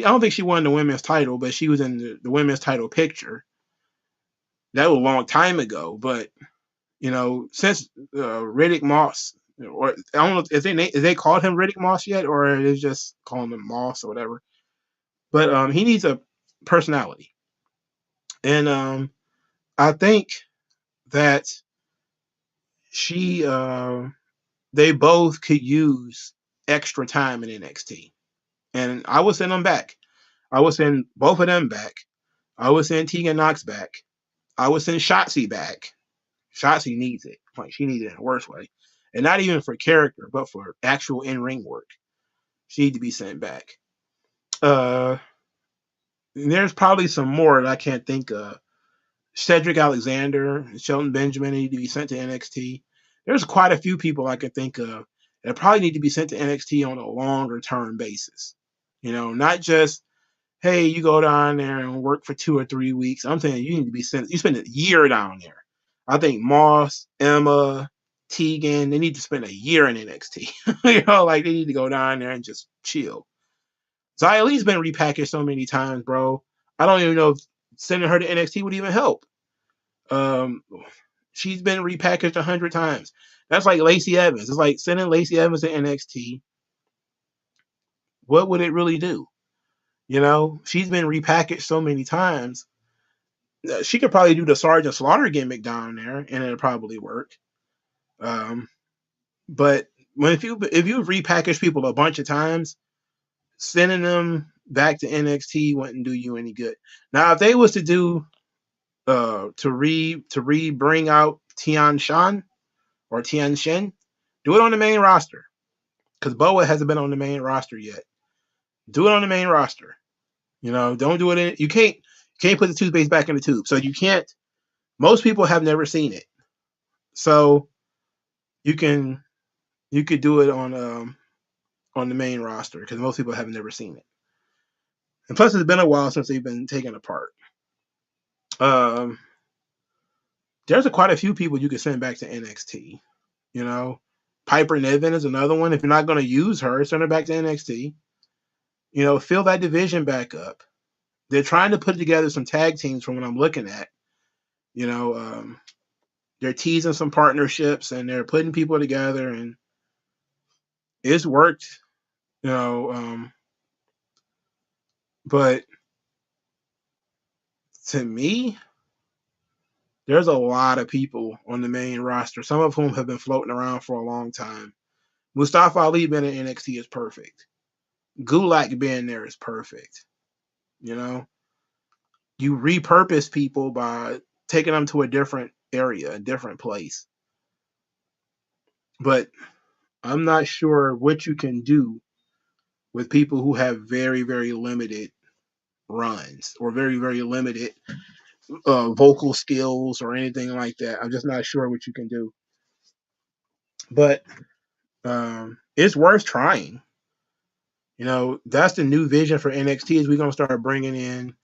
don't think she won the women's title, but she was in the women's title picture. That was a long time ago, but you know, since Riddick Moss, or I don't know if they called him Riddick Moss yet, or is just calling him Moss or whatever. But he needs a personality, and I think that they both could use extra time in NXT, and I would send them back. I would send both of them back. I would send Tegan Knox back. I would send Shotzi back. Shotzi needs it. Like, she needs it in a worse way. And not even for character, but for actual in-ring work. She needs to be sent back. There's probably some more that I can't think of. Cedric Alexander, Shelton Benjamin need to be sent to NXT. There's quite a few people I can think of that probably need to be sent to NXT on a longer term basis. You know, not just, hey, you go down there and work for 2 or 3 weeks. I'm saying you need to be sent. You spend a year down there. I think Moss, Emma, Tegan, they need to spend a year in NXT. You know, like they need to go down there and just chill. Xia Li's been repackaged so many times, bro. I don't even know if sending her to NXT would even help. She's been repackaged 100 times. That's like Lacey Evans. It's like sending Lacey Evans to NXT. What would it really do? You know, she's been repackaged so many times. She could probably do the Sergeant Slaughter gimmick down there, and it'll probably work. But if you repackage people a bunch of times, sending them back to NXT wouldn't do you any good. Now, if they was to do to bring out Tian Shan or Tian Shen, do it on the main roster, because Boa hasn't been on the main roster yet. Do it on the main roster. Don't do it in. You can't put the toothpaste back in the tube, so you can't. Most people have never seen it, so you could do it on the main roster, because most people have never seen it. And plus, it's been a while since they've been taken apart. There's quite a few people you could send back to NXT. Piper Niven is another one. If you're not going to use her, send her back to NXT. Fill that division back up. They're trying to put together some tag teams from what I'm looking at. They're teasing some partnerships, and they're putting people together, and it's worked. But to me, there's a lot of people on the main roster, some of whom have been floating around for a long time. Mustafa Ali being in NXT is perfect. Gulak being there is perfect. You repurpose people by taking them to a different area, a different place. But I'm not sure what you can do with people who have very, very limited runs or very, very limited vocal skills or anything like that. I'm just not sure what you can do. But it's worth trying. That's the new vision for NXT, is we're going to start bringing in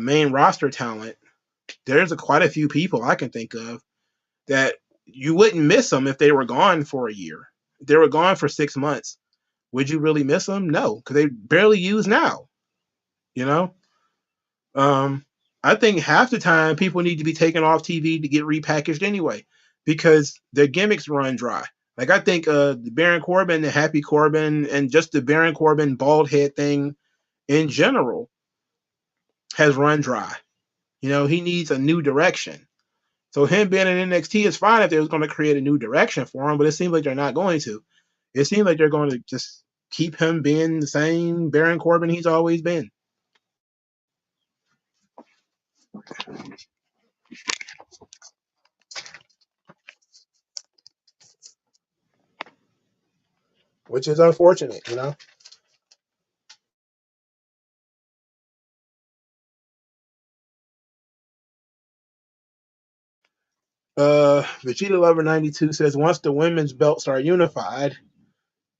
main roster talent. There's quite a few people I can think of that you wouldn't miss them if they were gone for a year. If they were gone for 6 months, would you really miss them? No, because they barely use now. I think half the time people need to be taken off TV to get repackaged anyway, because their gimmicks run dry. Like, I think the Baron Corbin, the Happy Corbin, and just the Baron Corbin bald head thing in general has run dry. He needs a new direction. So him being in NXT is fine if they was going to create a new direction for him, but it seems like they're not going to. It seems like they're going to just keep him being the same Baron Corbin he's always been. Which is unfortunate, Vegeta Lover 92 says, once the women's belts are unified,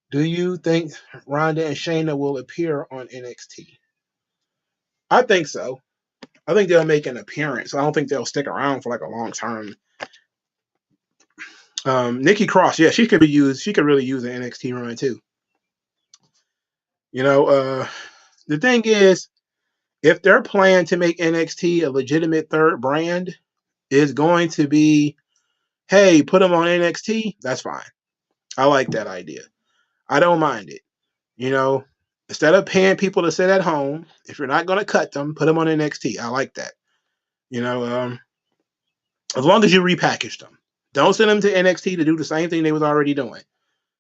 do you think Ronda and Shayna will appear on NXT? I think so. I think they'll make an appearance. I don't think they'll stick around for like a long term. Nikki Cross, yeah, she could be used. She could really use an NXT run too. The thing is, if their plan to make NXT a legitimate third brand is going to be, hey, put them on NXT, that's fine. I like that idea. I don't mind it. Instead of paying people to sit at home, if you're not going to cut them, put them on NXT. I like that. As long as you repackage them. Don't send them to NXT to do the same thing they was already doing.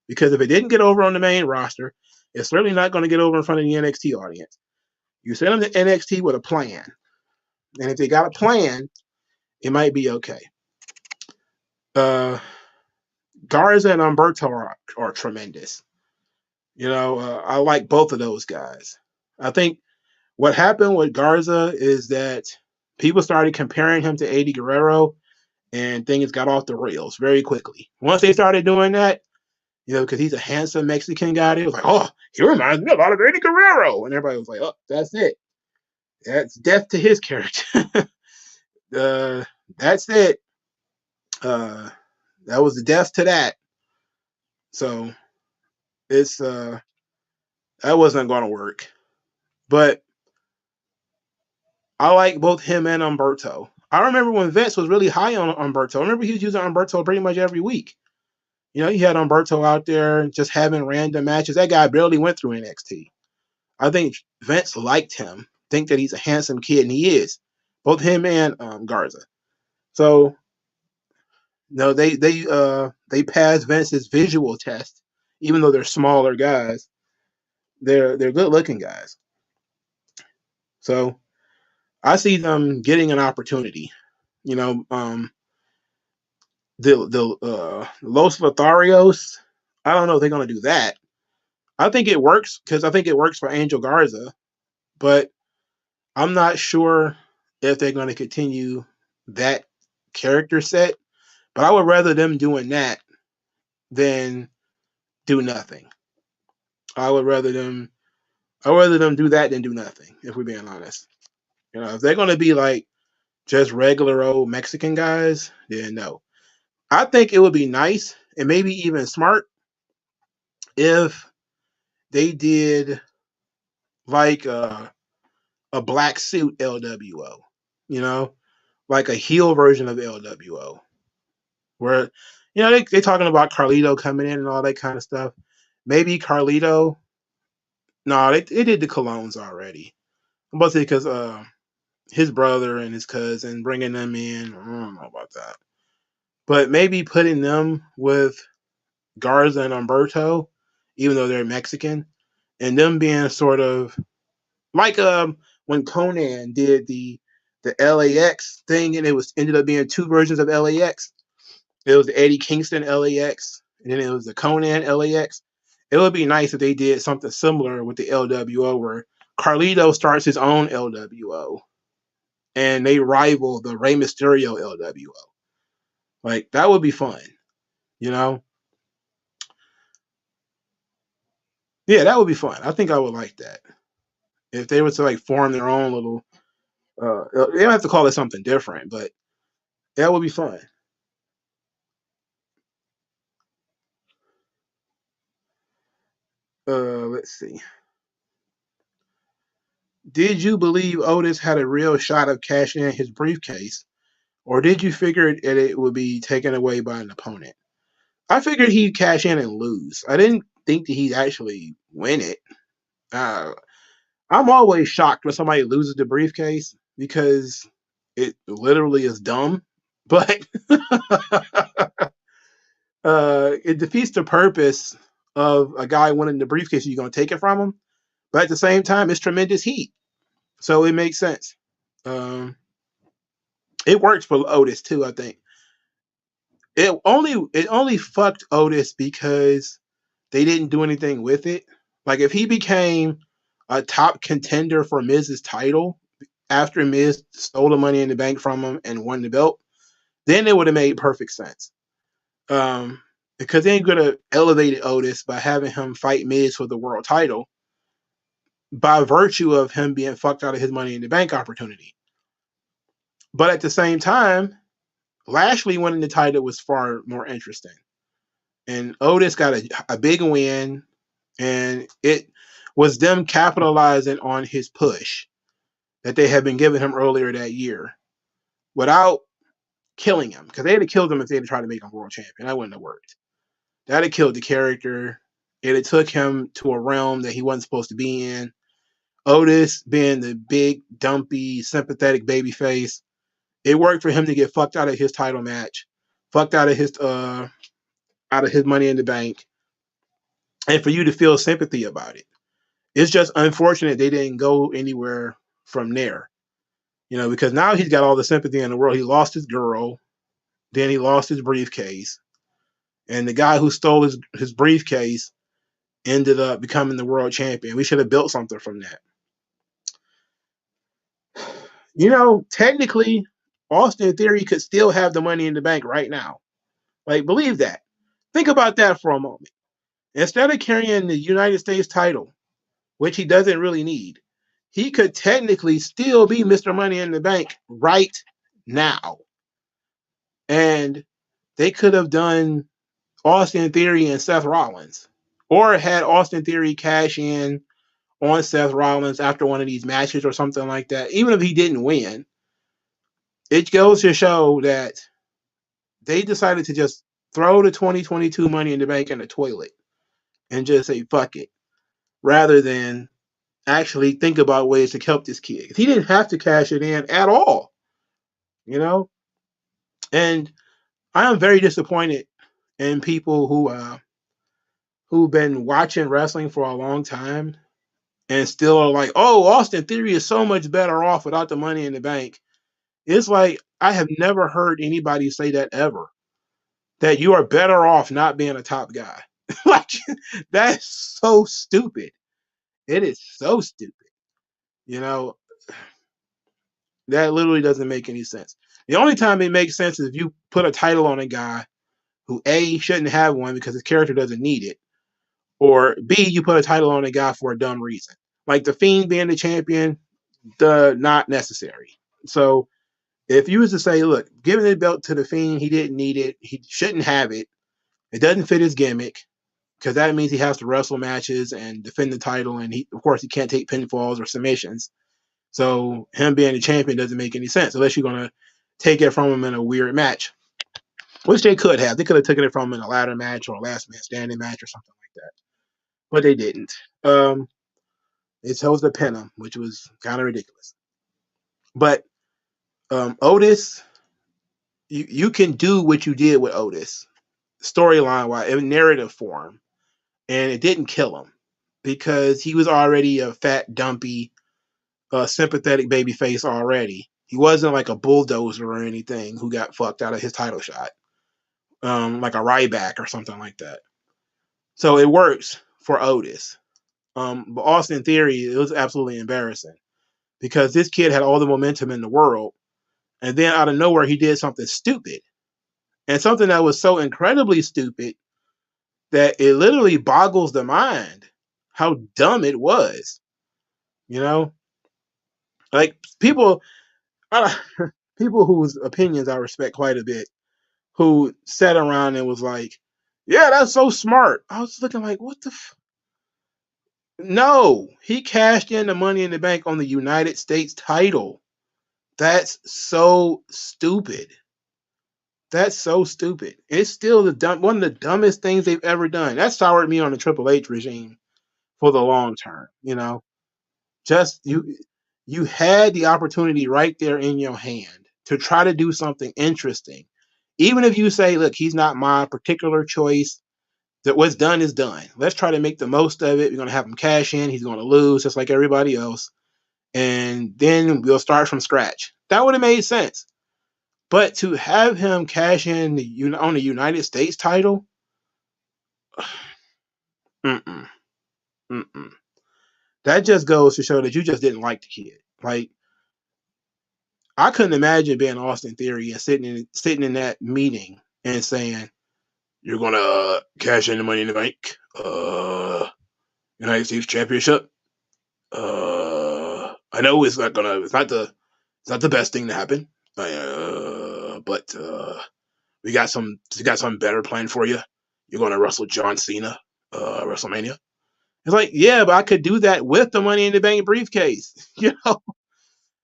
Because if it didn't get over on the main roster, it's certainly not going to get over in front of the NXT audience. You send them to NXT with a plan. And if they got a plan, it might be okay. Garza and Humberto are tremendous. I like both of those guys. I think what happened with Garza is that people started comparing him to Eddie Guerrero, and things got off the rails very quickly. Once they started doing that, because he's a handsome Mexican guy, they was like, oh, he reminds me a lot of Eddie Guerrero. And everybody was like, oh, that's it. That's death to his character. That's it. That was the death to that. So it's that wasn't going to work. But I like both him and Humberto. I remember when Vince was really high on Humberto. I remember he was using Humberto pretty much every week. He had Humberto out there just having random matches. That guy barely went through NXT. I think Vince liked him, think that he's a handsome kid, and he is. both him and Garza. So no, they passed Vince's visual test, even though they're smaller guys. They're good looking guys. So I see them getting an opportunity. You know, the Los Lotharios. I don't know if they're gonna do that. I think it works because I think it works for Angel Garza, but I'm not sure if they're going to continue that character set. But I would rather them doing that than do nothing. I would rather them do that than do nothing, if we're being honest. You know, if they're gonna be like just regular old Mexican guys, then no. I think it would be nice and maybe even smart if they did like a black suit LWO, you know, like a heel version of LWO, where they talking about Carlito coming in and all that kind of stuff. Maybe Carlito. No, they did the Colognes already. Mostly because his brother and his cousin bringing them in. I don't know about that, but maybe putting them with Garza and Umberto, even though they're Mexican, and them being sort of like when Conan did the LAX thing, and it was ended up being two versions of LAX. It was the Eddie Kingston LAX, and then it was the Conan LAX. It would be nice if they did something similar with the LWO, where Carlito starts his own LWO, and they rival the Rey Mysterio LWO. Like that would be fun, you know? Yeah, that would be fun. I think I would like that if they were to like form their own little. They don't have to call it something different, but that would be fun. Let's see. Did you believe Otis had a real shot of cashing in his briefcase, or did you figure that it would be taken away by an opponent? I figured he'd cash in and lose. I didn't think that he'd actually win it. Uh, I'm always shocked when somebody loses the briefcase because it literally is dumb. But it defeats the purpose of a guy winning the briefcase. You're going to take it from him. But at the same time, it's tremendous heat. So it makes sense. Um, it works for Otis too, I think. It only fucked Otis because they didn't do anything with it. Like if he became a top contender for Miz's title after Miz stole the money in the bank from him and won the belt, then it would have made perfect sense. Because they ain't gonna elevate Otis by having him fight Miz for the world title by virtue of him being fucked out of his money in the bank opportunity. But at the same time, Lashley winning the title was far more interesting. And Otis got a big win, and it was them capitalizing on his push that they had been giving him earlier that year without killing him. Because they had killed him if they had tried to make him world champion. That wouldn't have worked. That had killed the character. It took him to a realm that he wasn't supposed to be in. Otis being the big, dumpy, sympathetic baby face, it worked for him to get fucked out of his title match, fucked out of his money in the bank, and for you to feel sympathy about it. It's just unfortunate they didn't go anywhere from there. Because now he's got all the sympathy in the world. He lost his girl, then he lost his briefcase, and the guy who stole his briefcase ended up becoming the world champion. We should have built something from that. Technically, Austin Theory could still have the money in the bank right now. Like, believe that. Think about that for a moment. Instead of carrying the United States title, which he doesn't really need, he could technically still be Mr. Money in the Bank right now. And they could have done Austin Theory and Seth Rollins, or had Austin Theory cash in on Seth Rollins after one of these matches or something like that. Even if he didn't win, it goes to show that they decided to just throw the 2022 Money in the Bank in the toilet and just say, fuck it, rather than actually think about ways to help this kid. He didn't have to cash it in at all. you know? And I am very disappointed in people who've been watching wrestling for a long time and still are like, oh, Austin Theory is so much better off without the Money in the Bank. It's like I have never heard anybody say that ever. That you are better off not being a top guy. Like that's so stupid. It is so stupid. You know, that literally doesn't make any sense. The only time it makes sense is if you put a title on a guy who A shouldn't have one because his character doesn't need it, or B you put a title on a guy for a dumb reason. Like the Fiend being the champion, not necessary. So if you was to say, look, giving the belt to the Fiend, he didn't need it, he shouldn't have it. It doesn't fit his gimmick because that means he has to wrestle matches and defend the title, and of course, he can't take pinfalls or submissions. So him being the champion doesn't make any sense unless you're gonna take it from him in a weird match, which they could have. They could have taken it from him in a ladder match or a last man standing match or something like that, but they didn't. It chose to pin him, which was kind of ridiculous. But Otis, you can do what you did with Otis, storyline wise, in narrative form, and it didn't kill him because he was already a fat, dumpy, sympathetic baby face already. He wasn't like a bulldozer or anything who got fucked out of his title shot, like a Ryback or something like that. So it works for Otis. But Austin Theory, it was absolutely embarrassing because this kid had all the momentum in the world, and then out of nowhere he did something stupid, and something that was so incredibly stupid that it literally boggles the mind how dumb it was. You know, like people people whose opinions I respect quite a bit, who sat around and was like, "Yeah, that's so smart." I was looking like, "What the?" No, he cashed in the Money in the Bank on the United States title. That's so stupid. That's so stupid. It's still one of the dumbest things they've ever done. That soured me on the Triple H regime for the long term. You know, just you had the opportunity right there in your hand to try to do something interesting. Even if you say, look, he's not my particular choice, that what's done is done. Let's try to make the most of it. We're going to have him cash in. He's going to lose just like everybody else. And then we'll start from scratch. That would have made sense. But to have him cash in on the United States title, mm-mm, mm-mm. That just goes to show that you just didn't like the kid. Like, I couldn't imagine being Austin Theory and sitting in that meeting and saying, "You're gonna cash in the Money in the Bank, United States Championship. I know it's not the best thing to happen, but we got something better planned for you. You're gonna wrestle John Cena, WrestleMania." It's like, yeah, but I could do that with the Money in the Bank briefcase, you know.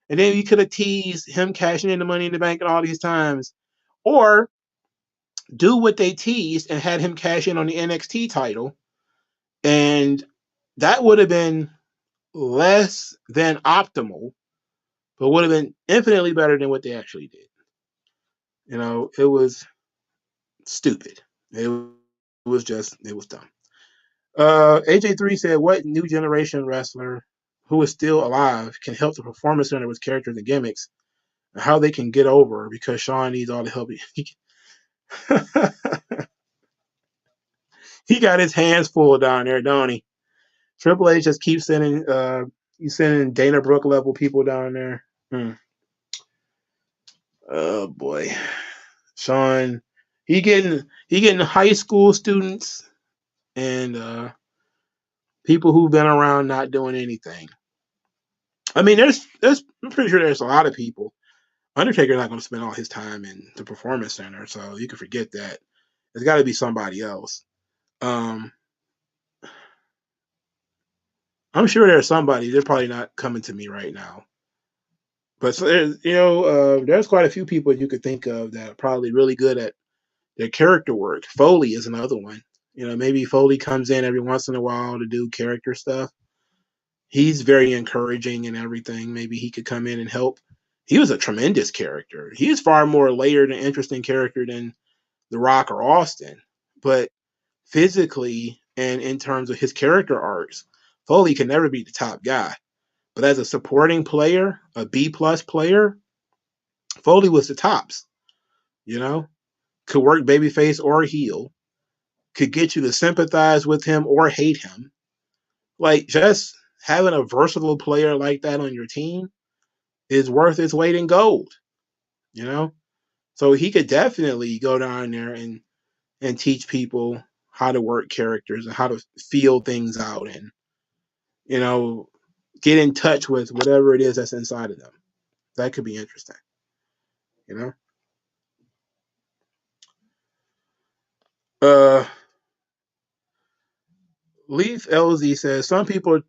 And then you could have teased him cashing in the Money in the Bank and all these times, or do what they teased and had him cash in on the NXT title, and that would have been less than optimal, but would have been infinitely better than what they actually did. You know, it was stupid. It was dumb. AJ3 said, "What new generation wrestler who is still alive can help the Performance Center with characters and gimmicks, and how they can get over because Sean needs all the help he got his hands full down there, don't he? Triple H just keeps sending he's sending Dana Brooke level people down there. Oh boy. Sean, he getting high school students and people who've been around not doing anything. I mean, I'm pretty sure there's a lot of people. Undertaker's not going to spend all his time in the Performance Center, so you can forget that. There's got to be somebody else. I'm sure there's somebody. They're probably not coming to me right now. But so there's quite a few people you could think of that are probably really good at their character work. Foley is another one. You know, maybe Foley comes in every once in a while to do character stuff. He's very encouraging and everything. Maybe he could come in and help he was a tremendous character. He's far more layered and interesting character than The Rock or Austin. But physically and in terms of his character arcs, Foley can never be the top guy. But as a supporting player, a B plus player, Foley was the tops. You know, could work babyface or heel, could get you to sympathize with him or hate him. Like just having a versatile player like that on your team is worth its weight in gold. You know, so he could definitely go down there and teach people how to work characters and how to feel things out and get in touch with whatever it is that's inside of them. That could be interesting. You know. Leaf LZ says some people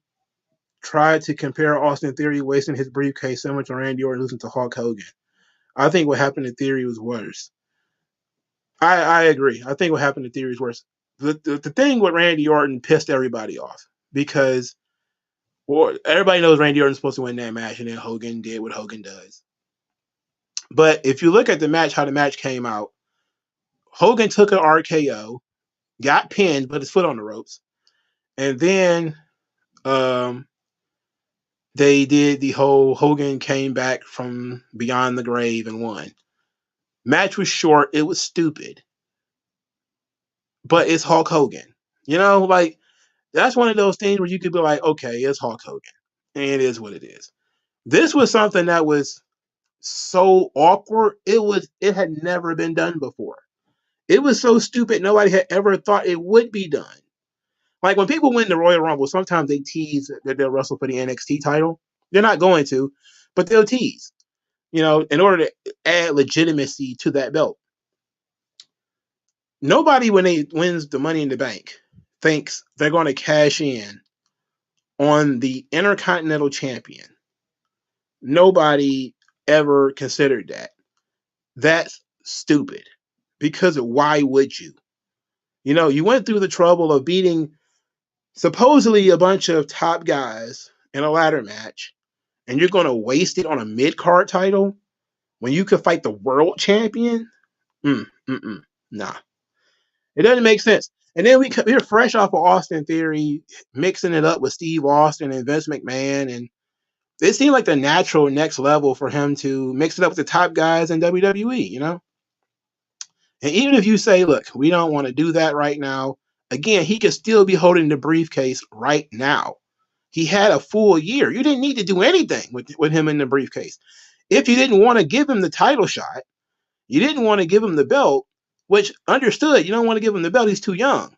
tried to compare Austin Theory wasting his briefcase similar to Randy Orton losing to Hulk Hogan. I think what happened to Theory was worse. I agree. I think what happened to Theory is worse. The thing with Randy Orton pissed everybody off because everybody knows Randy Orton's supposed to win that match, and then Hogan did what Hogan does. But if you look at the match, how the match came out, Hogan took an RKO, got pinned, put his foot on the ropes, and then they did the whole Hogan came back from beyond the grave and won. Match was short. It was stupid. But it's Hulk Hogan. Like that's one of those things where you could be like, okay, it's Hulk Hogan. And it is what it is. This was something that was so awkward. It had never been done before. It was so stupid nobody had ever thought it would be done. Like when people win the Royal Rumble, sometimes they tease that they'll wrestle for the NXT title. They're not going to, but they'll tease, in order to add legitimacy to that belt. Nobody, when they wins the Money in the Bank, thinks they're going to cash in on the Intercontinental Champion. Nobody ever considered that. That's stupid. Because why would you? You went through the trouble of beating supposedly a bunch of top guys in a ladder match, and you're going to waste it on a mid-card title when you could fight the world champion? Nah. It doesn't make sense. And then we're fresh off of Austin Theory, mixing it up with Steve Austin and Vince McMahon, and it seemed like the natural next level for him to mix it up with the top guys in WWE, And even if you say, look, we don't want to do that right now, again, he could still be holding the briefcase right now. He had a full year. You didn't need to do anything with him in the briefcase. If you didn't want to give him the title shot, you didn't want to give him the belt, which understood, you don't want to give him the belt, he's too young.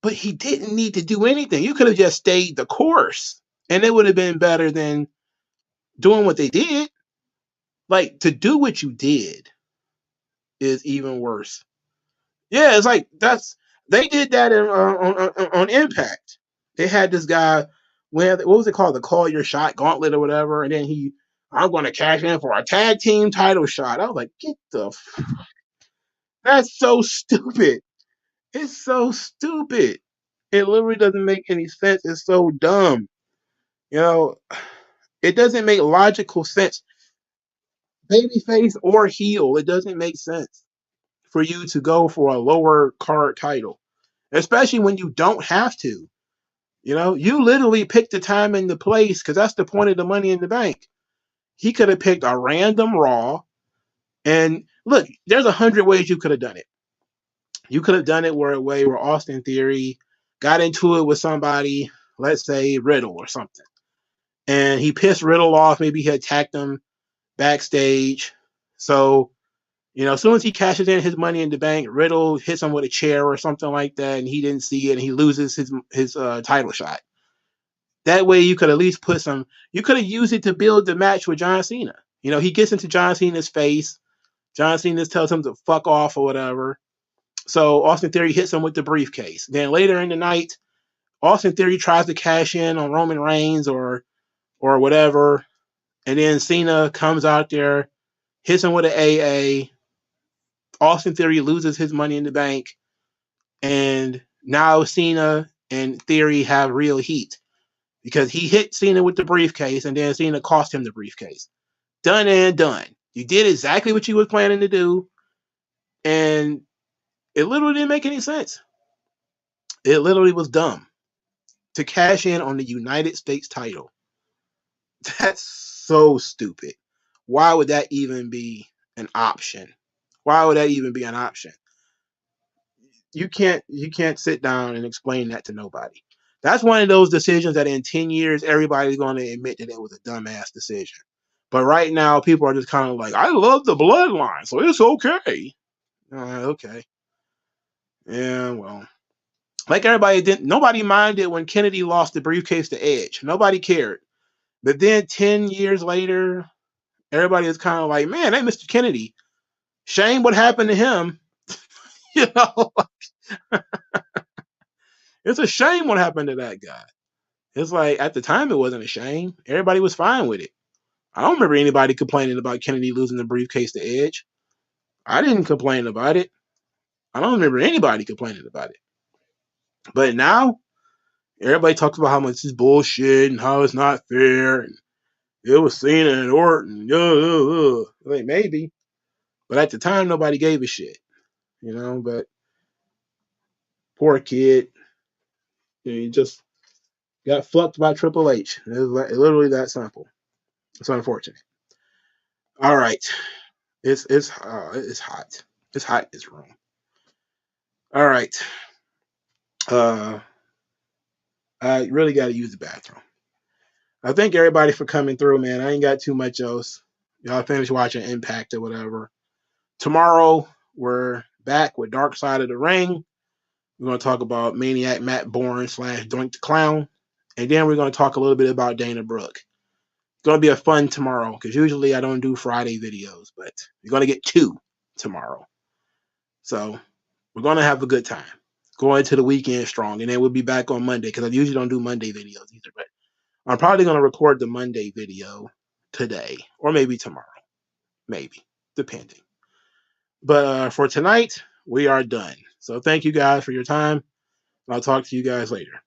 But he didn't need to do anything. You could have just stayed the course, and it would have been better than doing what they did. Like, to do what you did is even worse. Yeah, it's like they did that on Impact. They had this guy, what was it called, the Call Your Shot Gauntlet or whatever, and then I'm going to cash in for a tag team title shot. I was like, get the that's so stupid. It's so stupid. It literally doesn't make any sense. It's so dumb. It doesn't make logical sense. Babyface or heel, it doesn't make sense for you to go for a lower card title, especially when you don't have to. You literally picked the time and the place because that's the point of the Money in the Bank. He could have picked a random Raw, and look, there's 100 ways you could have done it. You could have done it where Austin Theory got into it with somebody, let's say Riddle or something, and he pissed Riddle off. Maybe he attacked him backstage. So, as soon as he cashes in his Money in the Bank, Riddle hits him with a chair or something like that, and he didn't see it, and he loses his title shot. That way, you could at least you could have used it to build the match with John Cena. He gets into John Cena's face. John Cena tells him to fuck off or whatever. So Austin Theory hits him with the briefcase. Then later in the night, Austin Theory tries to cash in on Roman Reigns or whatever. And then Cena comes out there, hits him with an AA. Austin Theory loses his Money in the Bank. And now Cena and Theory have real heat because he hit Cena with the briefcase and then Cena cost him the briefcase. Done and done. You did exactly what you were planning to do, and it literally didn't make any sense. It literally was dumb to cash in on the United States title. That's so stupid. Why would that even be an option? Why would that even be an option? You can't sit down and explain that to nobody. That's one of those decisions that in 10 years everybody's going to admit that it was a dumbass decision. But right now people are just kind of like, I love the bloodline, so it's okay. Okay. Yeah, well. Like everybody didn't nobody minded when Kennedy lost the briefcase to Edge. Nobody cared. But then 10 years later, everybody is kind of like, man, that Mr. Kennedy. Shame what happened to him. You know, it's a shame what happened to that guy. It's like at the time it wasn't a shame. Everybody was fine with it. I don't remember anybody complaining about Kennedy losing the briefcase to Edge. I didn't complain about it. I don't remember anybody complaining about it. But now everybody talks about how much it's bullshit and how it's not fair and it was Cena and Orton. Like maybe, but at the time nobody gave a shit. You know, but poor kid, he just got fucked by Triple H. It was literally that simple. It's unfortunate. All right, it's hot. It's hot in this room. All right. I really got to use the bathroom. I thank everybody for coming through, man. I ain't got too much else. Y'all finish watching Impact or whatever. Tomorrow we're back with Dark Side of the Ring. We're going to talk about Maniac Matt Bourne / Doink the Clown. And then we're going to talk a little bit about Dana Brooke. It's going to be a fun tomorrow because usually I don't do Friday videos, but we're going to get 2 tomorrow. So we're going to have a good time. Going into the weekend strong. And then we'll be back on Monday because I usually don't do Monday videos either. But I'm probably going to record the Monday video today or maybe tomorrow. Maybe, depending. But for tonight, we are done. So thank you guys for your time. I'll talk to you guys later.